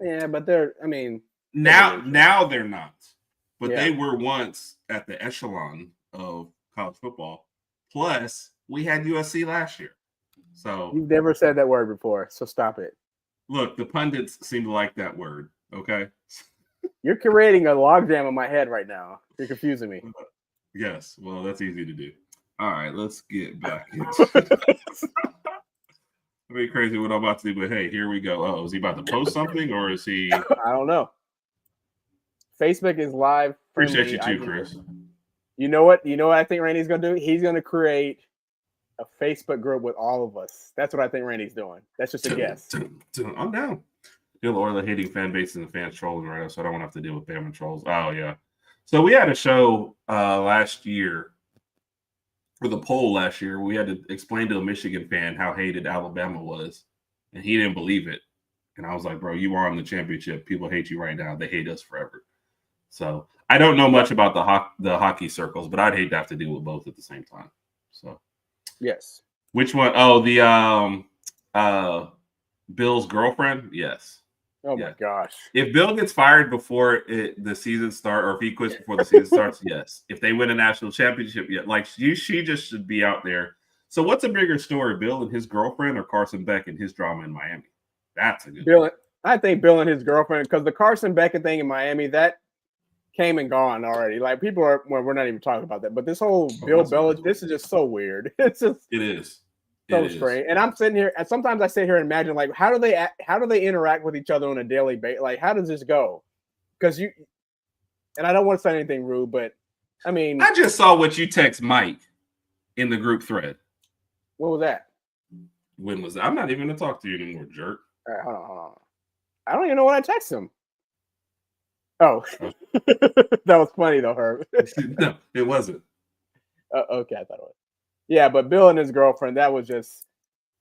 Yeah, but they're. I mean, now they're not, but they were once at the echelon of college football. Plus, we had USC last year. So you've never said that word before, so stop it. Look, the pundits seem to like that word. Okay. You're creating a logjam in my head right now. You're confusing me. Yes. Well, that's easy to do. All right, let's get back into it. It'd be crazy what I'm about to do, but hey, here we go. Oh, is he about to post something or is he? I don't know. Facebook is live. Appreciate you too, Chris. You know what? I think Randy's going to do? He's going to create a Facebook group with all of us. That's what I think Randy's doing. That's just a guess. I'm down. Deal or the hating fan base and the fans trolling right now, so I don't want to have to deal with Bama trolls. Oh, yeah. So we had a show last year, for the poll last year. We had to explain to a Michigan fan how hated Alabama was, and he didn't believe it. And I was like, bro, you are on the championship. People hate you right now. They hate us forever. So I don't know much about the hockey circles, but I'd hate to have to deal with both at the same time. So yes. Which one? Oh, the Bill's girlfriend? Yes. Oh my gosh. If Bill gets fired before the season starts, or if he quits before the season starts, yes. If they win a national championship, she just should be out there. So what's a bigger story, Bill and his girlfriend or Carson Beck and his drama in Miami? That's a good one. I think Bill and his girlfriend, because the Carson Beck thing in Miami, that came and gone already. Like people are, well, we're not even talking about that. But this whole Bill Belichick, this is just so weird. It is so strange. And I'm sitting here, and sometimes I sit here and imagine, like, how do they interact with each other on a daily basis? Like, how does this go? Because and I don't want to say anything rude, but I mean, I just saw what you text Mike in the group thread. What was that? When was that? I'm not even going to talk to you anymore, jerk. All right, hold on. I don't even know what I texted him. Oh, that was funny though, Herb. No, it wasn't. Okay, I thought it was. Yeah, but Bill and his girlfriend, that was just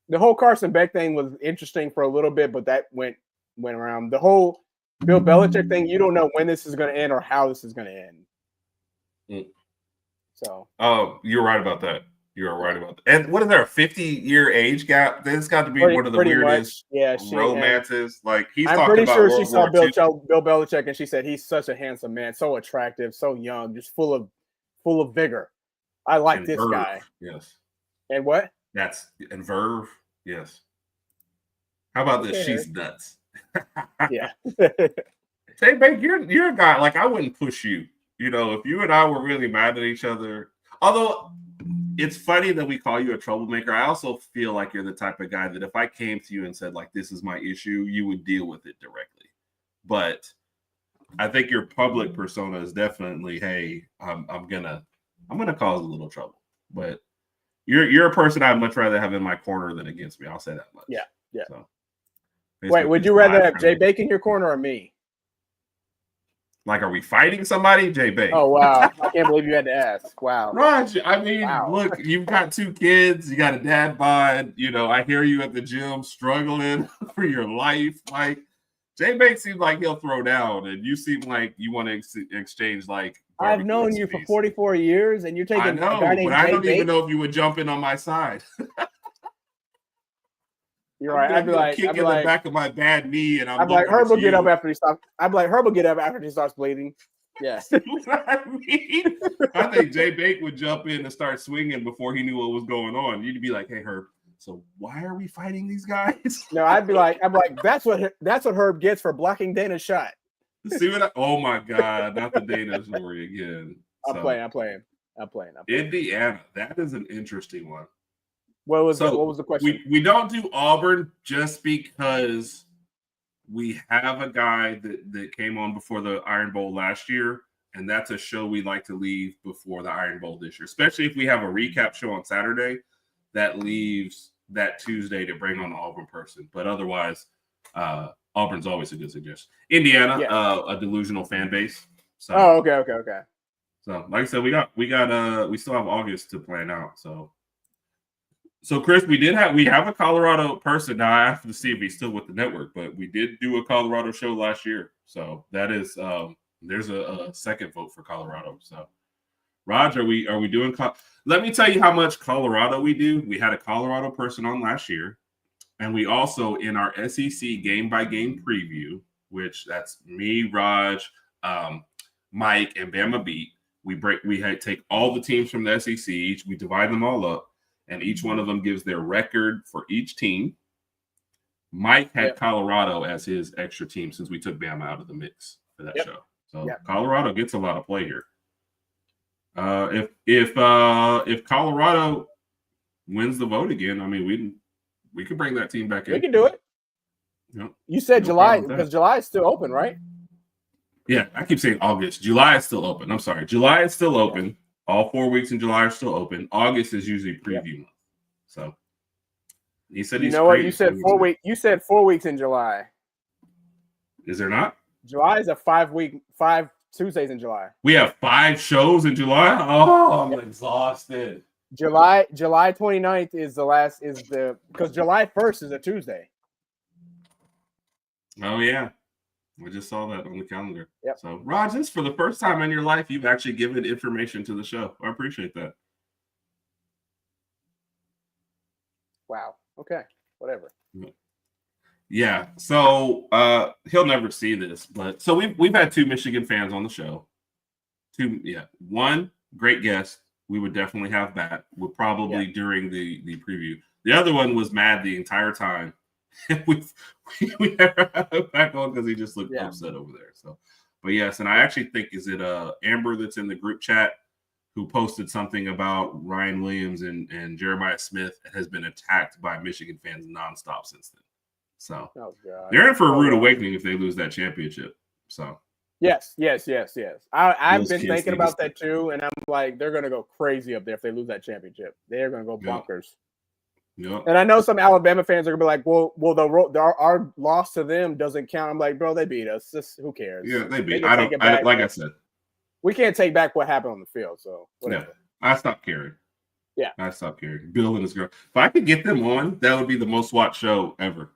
the whole Carson Beck thing was interesting for a little bit, but that went around. The whole Bill Belichick thing, you don't know when this is going to end or how this is going to end. So, oh, you're right about that. You are right about that. And what is there, a 50-year age gap? That's got to be one of the weirdest romances. Like I'm pretty sure she saw Bill Belichick and she said he's such a handsome man, so attractive, so young, just full of vigor. I like this guy. Yes. And what? And verve. Yes. How about this? She's nuts. Yeah. Say, babe, you're a guy. Like I wouldn't push you. You know, if you and I were really mad at each other, although it's funny that we call you a troublemaker. I also feel like you're the type of guy that if I came to you and said, like, this is my issue, you would deal with it directly. But I think your public persona is definitely, hey, I'm gonna cause a little trouble. But you're a person I'd much rather have in my corner than against me. I'll say that much. Yeah. So, wait, would you rather have Jay Bake in your corner or me? Like, are we fighting somebody? Jay Bake. Oh, wow. I can't believe you had to ask. Wow. Raj, I mean, look, you've got 2 kids. You got a dad bod. You know, I hear you at the gym struggling for your life. Like, Jay Bake seems like he'll throw down, and you seem like you want to exchange, like, I've known you for 44 years, and you're taking I know, but I don't even know if you would jump in on my side. You're right. I'd be like, kick in the back of my bad knee, and I'm like, Herb will get up after he stops. I'd be like, Herb will get up after he starts bleeding. Yeah. I mean, I think Jay Bake would jump in and start swinging before he knew what was going on. You'd be like, hey, Herb, so why are we fighting these guys? No, I'd be like, that's what Herb gets for blocking Dana's shot. See what? Oh my God, not the Dana story again. I'm playing. Indiana, that is an interesting one. What was the question? We don't do Auburn just because we have a guy that came on before the Iron Bowl last year, and that's a show we like to leave before the Iron Bowl this year, especially if we have a recap show on Saturday that leaves that Tuesday to bring on the Auburn person. But otherwise, Auburn's always a good suggestion. Indiana, a delusional fan base. So, okay. So, like I said, we still have August to plan out. So Chris, we have a Colorado person. Now I have to see if he's still with the network, but we did do a Colorado show last year. So that is there's a second vote for Colorado. So Raj, are we doing let me tell you how much Colorado we do. We had a Colorado person on last year, and we also in our SEC game by game preview, which that's me, Raj, Mike, and Bama Beat. We take all the teams from the SEC, we divide them all up. And each one of them gives their record for each team. Mike had Colorado as his extra team since we took Bama out of the mix for that show. So Colorado gets a lot of play here. If Colorado wins the vote again, I mean we could bring that team back in. We can do it. Yep. You said July because July is still open, right? Yeah, I keep saying August. July is still open. I'm sorry. July is still open. All 4 weeks in July are still open. August is usually preview month. So he said he's what? You said 4 weeks. You said 4 weeks in July. Is there not? July is a 5 Tuesdays in July. We have 5 shows in July. Oh, I'm exhausted. July 29th is because July 1st is a Tuesday. Oh yeah. We just saw that on the calendar. Yep. So, Raj, this for the first time in your life, you've actually given information to the show. I appreciate that. Wow. Okay. Whatever. Yeah. So, he'll never see this, but so we've had 2 Michigan fans on the show. 2, one great guest. We would definitely have that. We're probably during the preview. The other one was mad the entire time. we never had him back on because he just looked upset over there. So, but yes, and I actually think is it Amber that's in the group chat who posted something about Ryan Williams and Jeremiah Smith has been attacked by Michigan fans nonstop since then. So they're in for a rude awakening if they lose that championship. So yes. I've been thinking about that too, and I'm like, they're gonna go crazy up there if they lose that championship. They're gonna go bonkers. Yep. And I know some Alabama fans are gonna be like, "Well, our loss to them doesn't count." I'm like, "Bro, they beat us. Just who cares?" Yeah, they beat. I said, we can't take back what happened on the field. So whatever. Yeah, I stopped caring. Yeah, I stopped caring. Bill and his girl. If I could get them on, that would be the most watched show ever.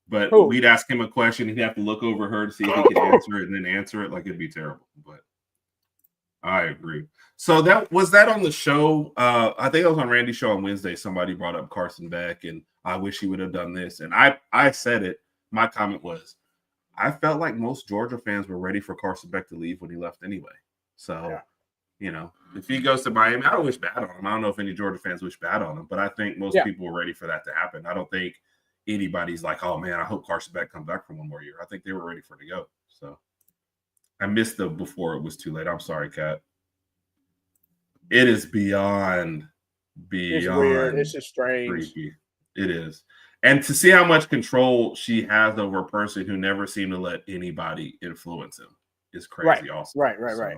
But we'd ask him a question, he'd have to look over her to see if he could answer it, and then answer it. Like it'd be terrible. But I agree. So that was on the show. I think it was on Randy's show on Wednesday. Somebody brought up Carson Beck, and I wish he would have done this. And I said it. My comment was, I felt like most Georgia fans were ready for Carson Beck to leave when he left anyway. So, if he goes to Miami, I don't wish bad on him. I don't know if any Georgia fans wish bad on him, but I think most people were ready for that to happen. I don't think anybody's like, oh man, I hope Carson Beck comes back for one more year. I think they were ready for it to go. So I missed them before it was too late. I'm sorry, Kat. It is beyond It's weird. It's just strange. Creepy. It is. And to see how much control she has over a person who never seemed to let anybody influence him is crazy. Also, right.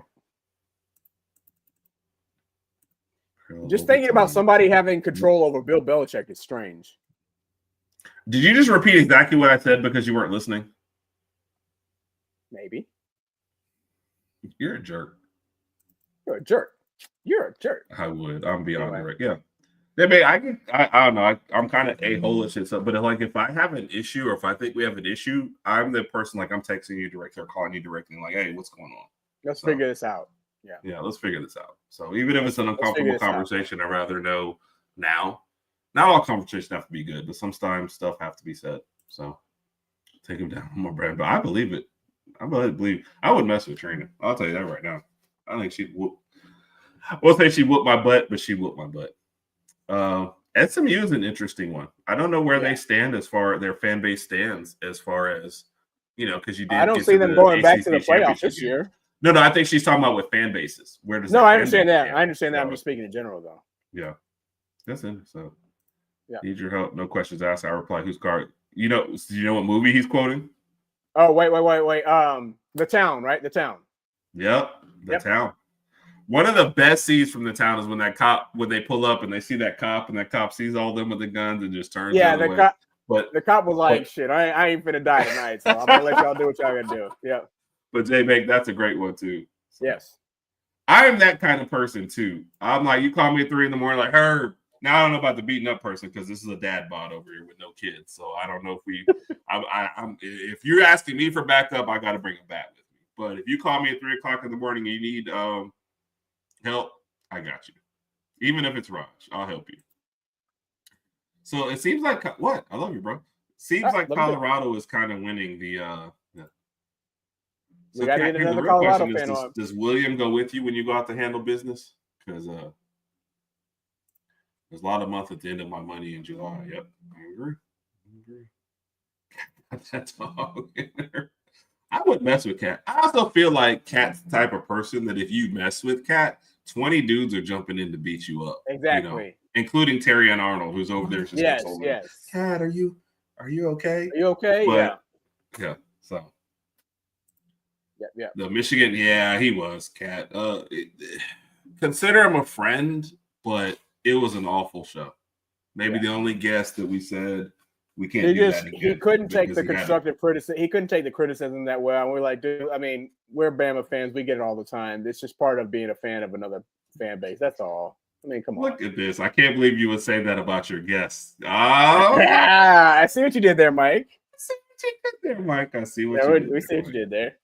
Just thinking about somebody having control over Bill Belichick is strange. Did you just repeat exactly what I said because you weren't listening? Maybe. You're a jerk. You're a jerk. You're a jerk. I would. I'm beyond direct. Yeah. I don't know. I'm kind of a-hole-ish and stuff, but like if I have an issue or if I think we have an issue, I'm the person like I'm texting you directly or calling you directly like, hey, what's going on? Let's figure this out. Yeah, let's figure this out. So even if it's an uncomfortable conversation, I'd rather know now. Not all conversations have to be good, but sometimes stuff have to be said. So take him down on my brand. But I believe it. I believe I would mess with Trina. I'll tell you that right now. I think she'd whoop. I won't say she whooped my butt, but she whooped my butt. SMU is an interesting one. I don't know where they stand as far as their fan base stands as far as, because you did. I don't see them going back to the playoffs this year. No, I think she's talking about with fan bases. Where does I understand that. I understand that. I'm just speaking in general, though. Yeah, that's it. So, need your help. No questions asked. I reply. Whose card? Do you know what movie he's quoting? Oh, wait. The Town, right? The Town. Yep, The Town. One of the best scenes from The Town is when they pull up and they see that cop, and that cop sees all them with the guns and just turns. Yeah, the cop was like, "Shit, I ain't finna die tonight, so I'm gonna let y'all do what y'all gotta do." Yeah. But J-Bake, that's a great one too. So. Yes. I am that kind of person too. I'm like, you call me at 3 a.m, like, Herb. Now I don't know about the beating up person because this is a dad bod over here with no kids. So I don't know if we. If you're asking me for backup, I got to bring him back with me. But if you call me at 3 o'clock in the morning and you need help, I got you. Even if it's Raj, I'll help you. So it seems like what? I love you, bro. Seems like Colorado is kind of winning the. So we got to get another Colorado fan on. Does William go with you when you go out to handle business? Because there's a lot of months at the end of my money in July. Yep, I agree. That dog. I would mess with Cat. I also feel like Cat's the type of person that if you mess with Cat, 20 dudes are jumping in to beat you up. Exactly. Including Terry and Arnold, who's over there. Yes. Cat, are you okay? Are you okay? But, yeah. So. Yeah. The Michigan, he was Cat. Consider him a friend, but it was an awful show. Maybe the only guest that we said we can't do that again. He couldn't take the constructive criticism. He couldn't take the criticism that well. And we're like, dude, I mean, we're Bama fans. We get it all the time. It's just part of being a fan of another fan base. That's all. I mean, come on. Look at this. I can't believe you would say that about your guests. Oh, I see what you did there, Mike. I see what you did. We see what you did there.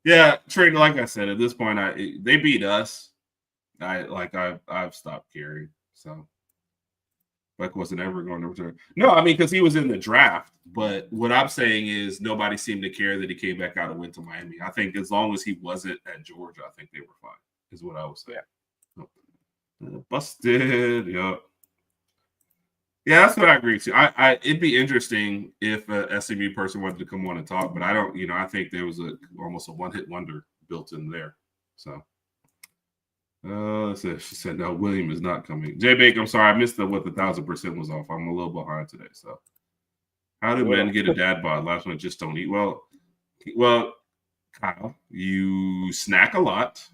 Yeah, Trina, like I said, at this point, they beat us. I've stopped caring. So, wasn't ever going to return. No, I mean, because he was in the draft. But what I'm saying is nobody seemed to care that he came back out and went to Miami. I think as long as he wasn't at Georgia, I think they were fine, is what I was saying. Busted. Yep. Yeah, that's what I agree to. It'd be interesting if a SMU person wanted to come on and talk, but I don't. I think there was almost a one-hit wonder built in there. So, she said no. William is not coming. Jay Baker, I'm sorry, I missed what the 1,000% was off. I'm a little behind today. So, how do men get a dad bod? Last one, just don't eat. Well, Kyle, you snack a lot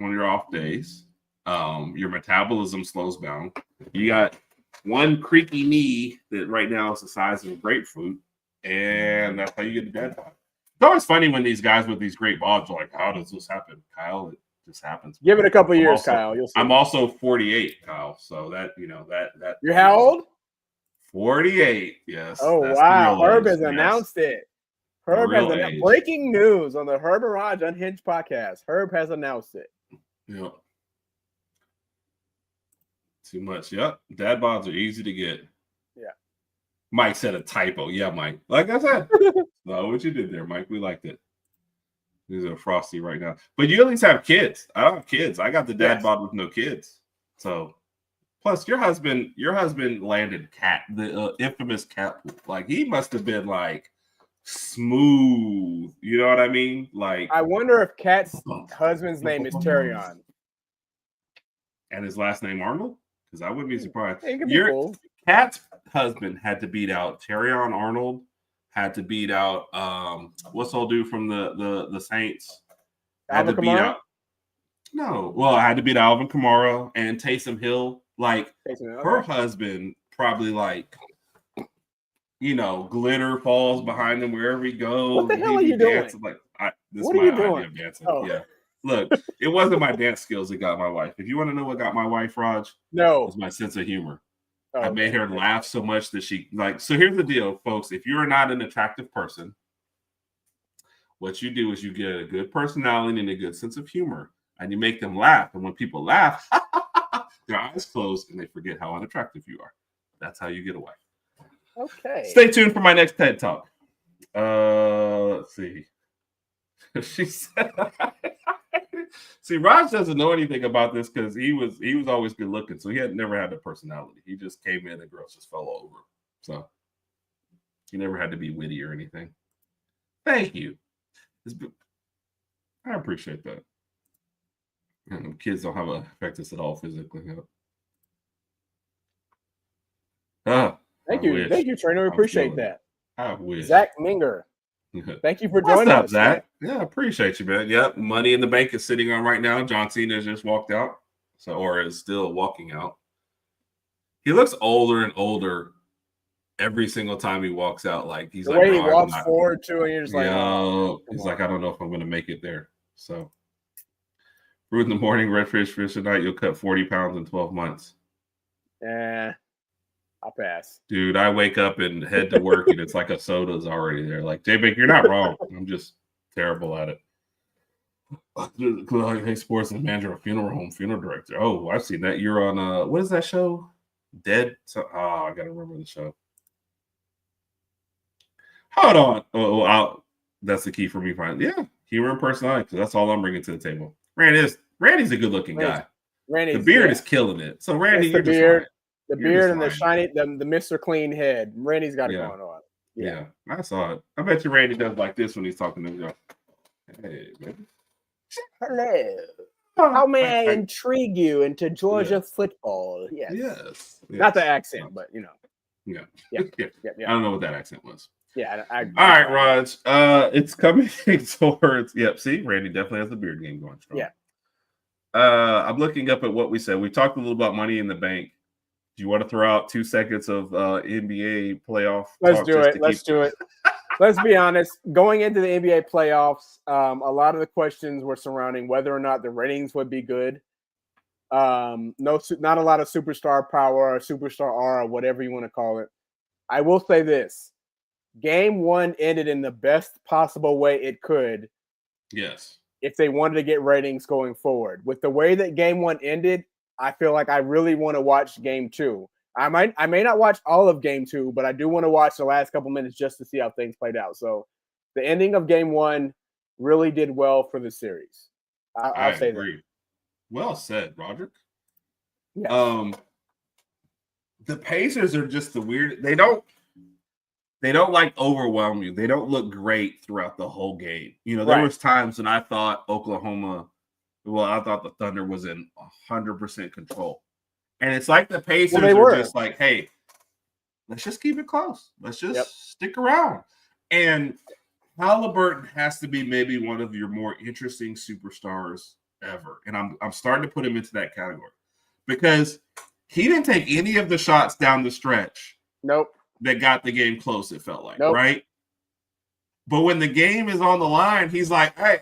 on your off days. Your metabolism slows down. You got one creaky knee that right now is the size of a grapefruit, and that's how you get a dad bod. It's always funny when these guys with these great bods are like, how does this happen, Kyle? It just happens. Give it a couple years, Kyle. You'll see. I'm also 48, Kyle. So that that you're how old? 48. Yes. Oh wow. Herb has announced it. Herb has announced breaking news on the Herb Rodg Unhinged podcast. Herb has announced it. Yep. Too much. Yep. Dad bods are easy to get. Yeah. Mike said a typo. Yeah, Mike. Like I said. No, what you did there, Mike. We liked it. These are frosty right now. But you at least have kids. I don't have kids. I got the dad bod with no kids. So plus your husband landed Cat, the infamous Cat. Like he must have been like smooth. You know what I mean? Like I wonder if Cat's husband's name is Terrion. and his last name Arnold? Because I wouldn't be surprised. Your Kat's husband had to beat out Terrion Arnold, had to beat out what's old dude from the Saints? Had Alvin to beat Kamara? out. No, well, I had to beat Alvin Kamara and Taysom Hill. Like her husband, probably like, glitter falls behind him wherever he goes. What the hell are you doing? Like, this what is are you my doing? idea of dancing. Oh. Yeah. Look, it wasn't my dance skills that got my wife. If you want to know what got my wife, Raj, no, it was my sense of humor. Oh, I made her laugh so much that she so here's the deal, folks. If you're not an attractive person, what you do is you get a good personality and a good sense of humor, and you make them laugh. And when people laugh, their eyes close and they forget how unattractive you are. That's how you get a wife. Okay. Stay tuned for my next TED Talk. Let's see. She said, see, Raj doesn't know anything about this because he was always good looking, so he had never had a personality. He just came in and girls just fell over. So he never had to be witty or anything. Thank you. I appreciate that. And kids don't have an affect us at all physically. Thank you, trainer. We appreciate that. I wish. Zach Minger. Thank you for joining us, Zach. Man. Yeah, I appreciate you, man. Yep, Money in the Bank is sitting on right now. John Cena just walked out, or is still walking out. He looks older and older every single time he walks out. Like he's the like, way he walks forward to, and you're just like, he's like, I don't know if I'm going to make it there. So, fruit in the morning, red fish at night. You'll cut 40 pounds in 12 months. I'll pass. Dude, I wake up and head to work and it's like a soda's already there. Like, J-Bake, you're not wrong. I'm just terrible at it. Hey, sports and manager of funeral home, funeral director. Oh, I've seen that. You're on what is that show? Dead? I gotta remember the show. Hold on. That's the key for me finally. Yeah, humor and personality, because that's all I'm bringing to the table. Randy's a good looking guy. The beard is killing it. So Randy, you're just lying. The beard and the shiny, the Mr. Clean head. Randy's got it going on. Yeah, I saw it. I bet you Randy does like this when he's talking to me. Hey, baby. Hello. How may I intrigue you into Georgia football? Yes. Not the accent, but Yeah. I don't know what that accent was. Yeah. All right, Raj. It's coming towards. Yep. See, Randy definitely has the beard game going strong. Yeah. I'm looking up at what we said. We talked a little about Money in the Bank. Do you want to throw out 2 seconds of NBA playoff? Let's do it. Let's be honest. Going into the NBA playoffs, a lot of the questions were surrounding whether or not the ratings would be good. Not a lot of superstar power or superstar aura, whatever you want to call it. I will say this. Game 1 ended in the best possible way it could. Yes. If they wanted to get ratings going forward. With the way that Game 1 ended, I feel like I really want to watch Game 2. I may not watch all of Game 2, but I do want to watch the last couple minutes just to see how things played out. So the ending of Game 1 really did well for the series. I'll say agree. That. Well said, Roderick. Yes. The Pacers are just the weird. They don't like overwhelm you. They don't look great throughout the whole game. There was times when I thought I thought the Thunder was in 100% control. And it's like the Pacers were just like, hey, let's just keep it close. Let's just stick around. And Halliburton has to be maybe one of your more interesting superstars ever. And I'm starting to put him into that category because he didn't take any of the shots down the stretch. Nope. That got the game close, it felt like, right? But when the game is on the line, he's like, hey.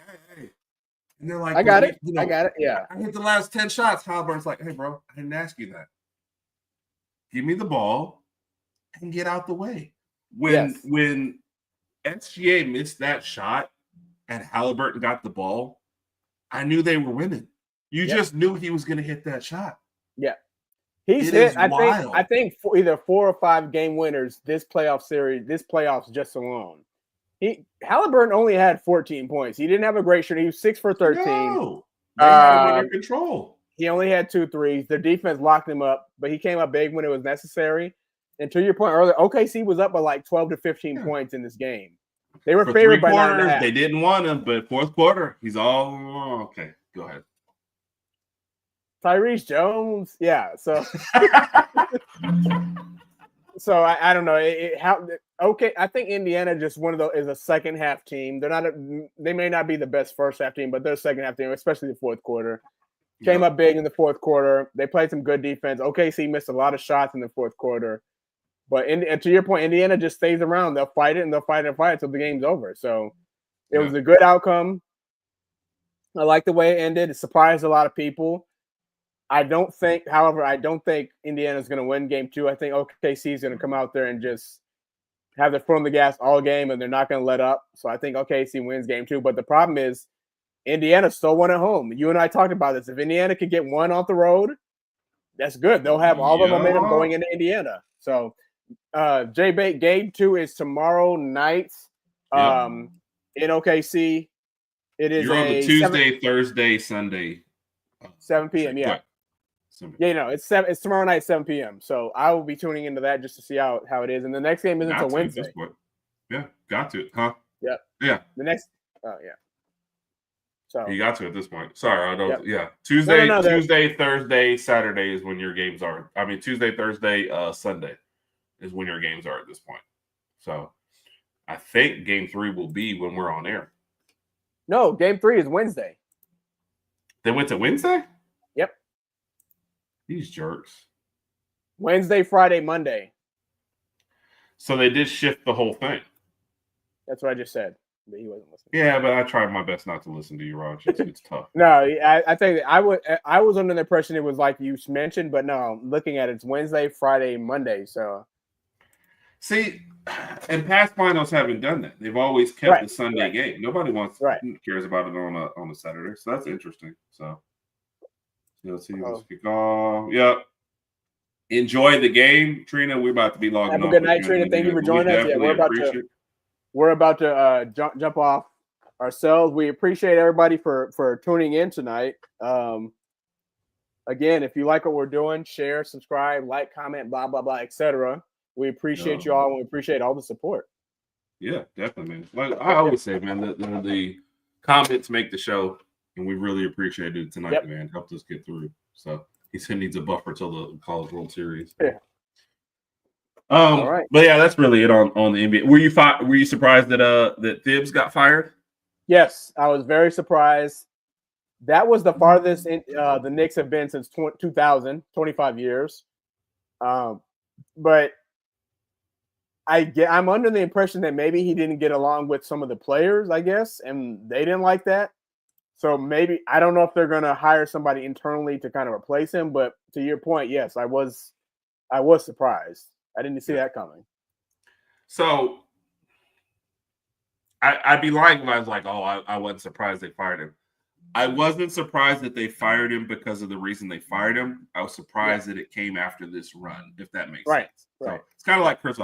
And they're like, I got it. I got it. Yeah. I hit the last 10 shots. Halliburton's like, hey, bro, I didn't ask you that. Give me the ball and get out the way. When SGA missed that shot and Halliburton got the ball, I knew they were winning. You just knew he was going to hit that shot. Yeah. He's hit, I think either 4 or 5 game winners this playoffs just alone. Halliburton only had 14 points. He didn't have a great shot. He was 6 for 13. No, they had him under control. He only had 2 threes. Their defense locked him up, but he came up big when it was necessary. And to your point earlier, OKC was up by like 12 to 15 points in this game. They were favored by 9.5. They didn't want him, but fourth quarter, he's all okay. Go ahead. Tyrese Jones. Yeah. So so I don't know okay. I think Indiana just one of those is a second half team. They may not be the best first half team, but they're a second half team, especially the fourth quarter. Came up big in the fourth quarter. They played some good defense. OKC missed a lot of shots in the fourth quarter. But and to your point, Indiana just stays around. They'll fight it and they'll fight it and fight it until the game's over. So it was a good outcome. I like the way it ended. It surprised a lot of people. However, I don't think Indiana's going to win game 2. I think OKC is going to come out there and just have their foot on the gas all game, and they're not going to let up. So I think OKC wins game 2. But the problem is Indiana still won at home. You and I talked about this. If Indiana could get one off the road, that's good. They'll have all the momentum going into Indiana. So J-Bait, game 2 is tomorrow night in OKC. You're on the Tuesday, Thursday, Sunday. 7 p.m. Yeah. Yeah, it's tomorrow night, 7 p.m. So I will be tuning into that just to see how it is. And the next game isn't until Wednesday. Yeah, got to, huh? Yeah. Yeah. The next, So you got to at this point. Sorry, I don't. Yep. Yeah, Tuesday, Thursday, Saturday is when your games are. I mean, Tuesday, Thursday, Sunday is when your games are at this point. So I think game 3 will be when we're on air. No, game 3 is Wednesday. They went to Wednesday? Yep. These jerks. Wednesday, Friday, Monday. So they did shift the whole thing. That's what I just said. But he wasn't listening. Yeah, but I tried my best not to listen to you, Raj. It's tough. No, I think I was under the impression it was like you mentioned, but no, looking at it, it's Wednesday, Friday, Monday. So see, and past finals haven't done that. They've always kept the Sunday game. Nobody cares about it on a Saturday. So that's interesting. So let's see. Let's kick off. Yep. Enjoy the game, Trina. We're about to be logging off. Have a good night, Trina. Thank you for joining us. Yeah, we're about to jump off ourselves. We appreciate everybody for tuning in tonight. Again, if you like what we're doing, share, subscribe, like, comment, blah, blah, blah, etc. We appreciate you all, and we appreciate all the support. Yeah, definitely, man. Like I always say, man, the comments make the show, and we really appreciate it tonight, man. Helped us get through. So he said needs a buffer till the College World Series. Yeah. All right. But yeah, that's really it on the NBA. Were you surprised that Thibs got fired? Yes, I was very surprised. That was the farthest the Knicks have been since 2000, 25 years. But I'm under the impression that maybe he didn't get along with some of the players, I guess, and they didn't like that. So maybe I don't know if they're going to hire somebody internally to kind of replace him. But to your point, yes, I was surprised. I didn't see that coming. So I'd be lying if I was like, oh, I wasn't surprised they fired him. I wasn't surprised that they fired him because of the reason they fired him. I was surprised that it came after this run, if that makes sense. Right. So it's kind of like Chris.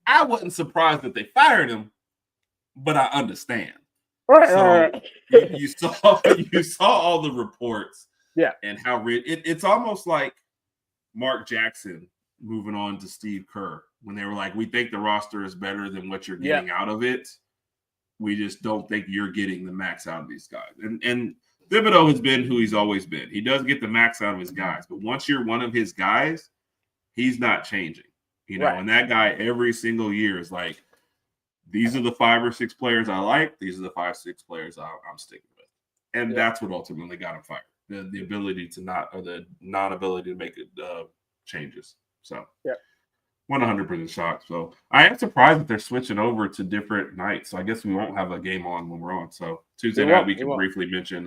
I wasn't surprised that they fired him, but I understand. Right. You saw all the reports. Yeah. And how it's almost like Mark Jackson moving on to Steve Kerr when they were like, we think the roster is better than what you're getting out of it. We just don't think you're getting the max out of these guys. And Thibodeau has been who he's always been. He does get the max out of his guys, but once you're one of his guys, he's not changing. And that guy every single year is like, these are the 5 or 6 players I like. These are the 5 or 6 players I'm sticking with. And that's what ultimately got him fired. The ability to the non-ability to make changes. So 100% shocked. So I am surprised that they're switching over to different nights. So I guess we won't have a game on when we're on. So Tuesday night we can briefly mention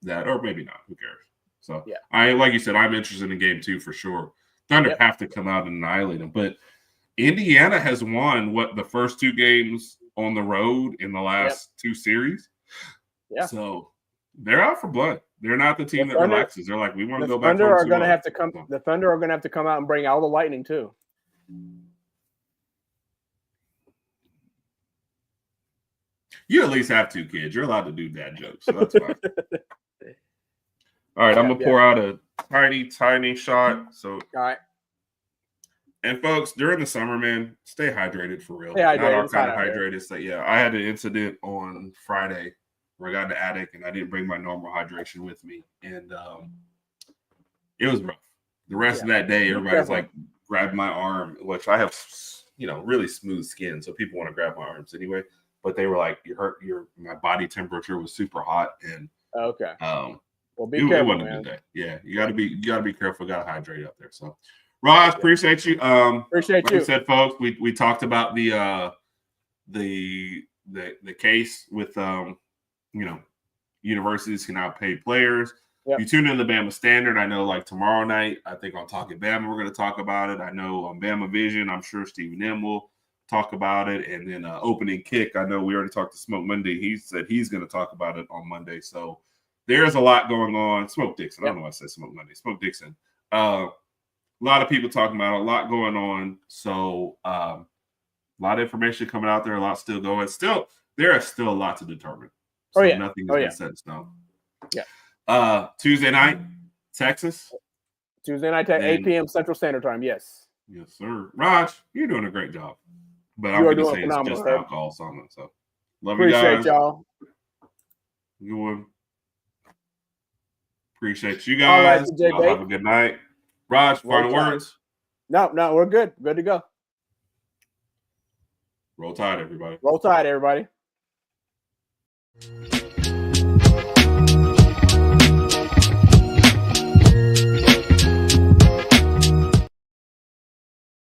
that, or maybe not. Who cares? So like you said, I'm interested in game 2 for sure. Thunder have to come out and annihilate them. But Indiana has won the first 2 games on the road in the last 2 series. Yeah. So they're out for blood. They're not the team that relaxes. They're like, we want to go back. The Thunder are going to have to come out and bring all the lightning too. You at least have 2 kids. You're allowed to do dad jokes, so that's fine. All right, I'm gonna pour out a tiny shot. So, all right. And folks, during the summer, man, stay hydrated for real. Not our kind of hydrated. So I had an incident on Friday where I got in the attic and I didn't bring my normal hydration with me, and it was rough. The rest of that day, everybody's like grabbed my arm, which I have, really smooth skin, so people want to grab my arms anyway. But they were like, "You hurt my body temperature was super hot," and okay. Well, be careful, it wasn't a good day. Yeah, you got to be careful. Got to hydrate up there. So, Raj, appreciate you. Appreciate you. Like I said, folks, we talked about the case with universities can now pay players. Yep. You tune in to Bama Standard. I know, like tomorrow night, I think on Talking Bama, we're going to talk about it. I know on Bama Vision, I'm sure Stephen M will talk about it. And then opening kick, I know we already talked to Smoke Monday. He said he's going to talk about it on Monday. So there's a lot going on. Smoke Dixon. I don't know why I said Smoke Monday. Smoke Dixon. A lot of people talking about it, a lot going on. So a lot of information coming out there, a lot still going. There is still a lot to determine. So nothing has been set in stone. Yeah. Tuesday night, Texas. Tuesday night at 8 p.m. Central Standard Time. Yes. Yes, sir. Raj, you're doing a great job. But I'm going to say it's just alcohol something. So love you guys. Appreciate y'all. Good one. Appreciate you guys. All right, have a good night. Raj, final words? No, we're good. Good to go. Roll Tide, everybody. Roll Tide, everybody.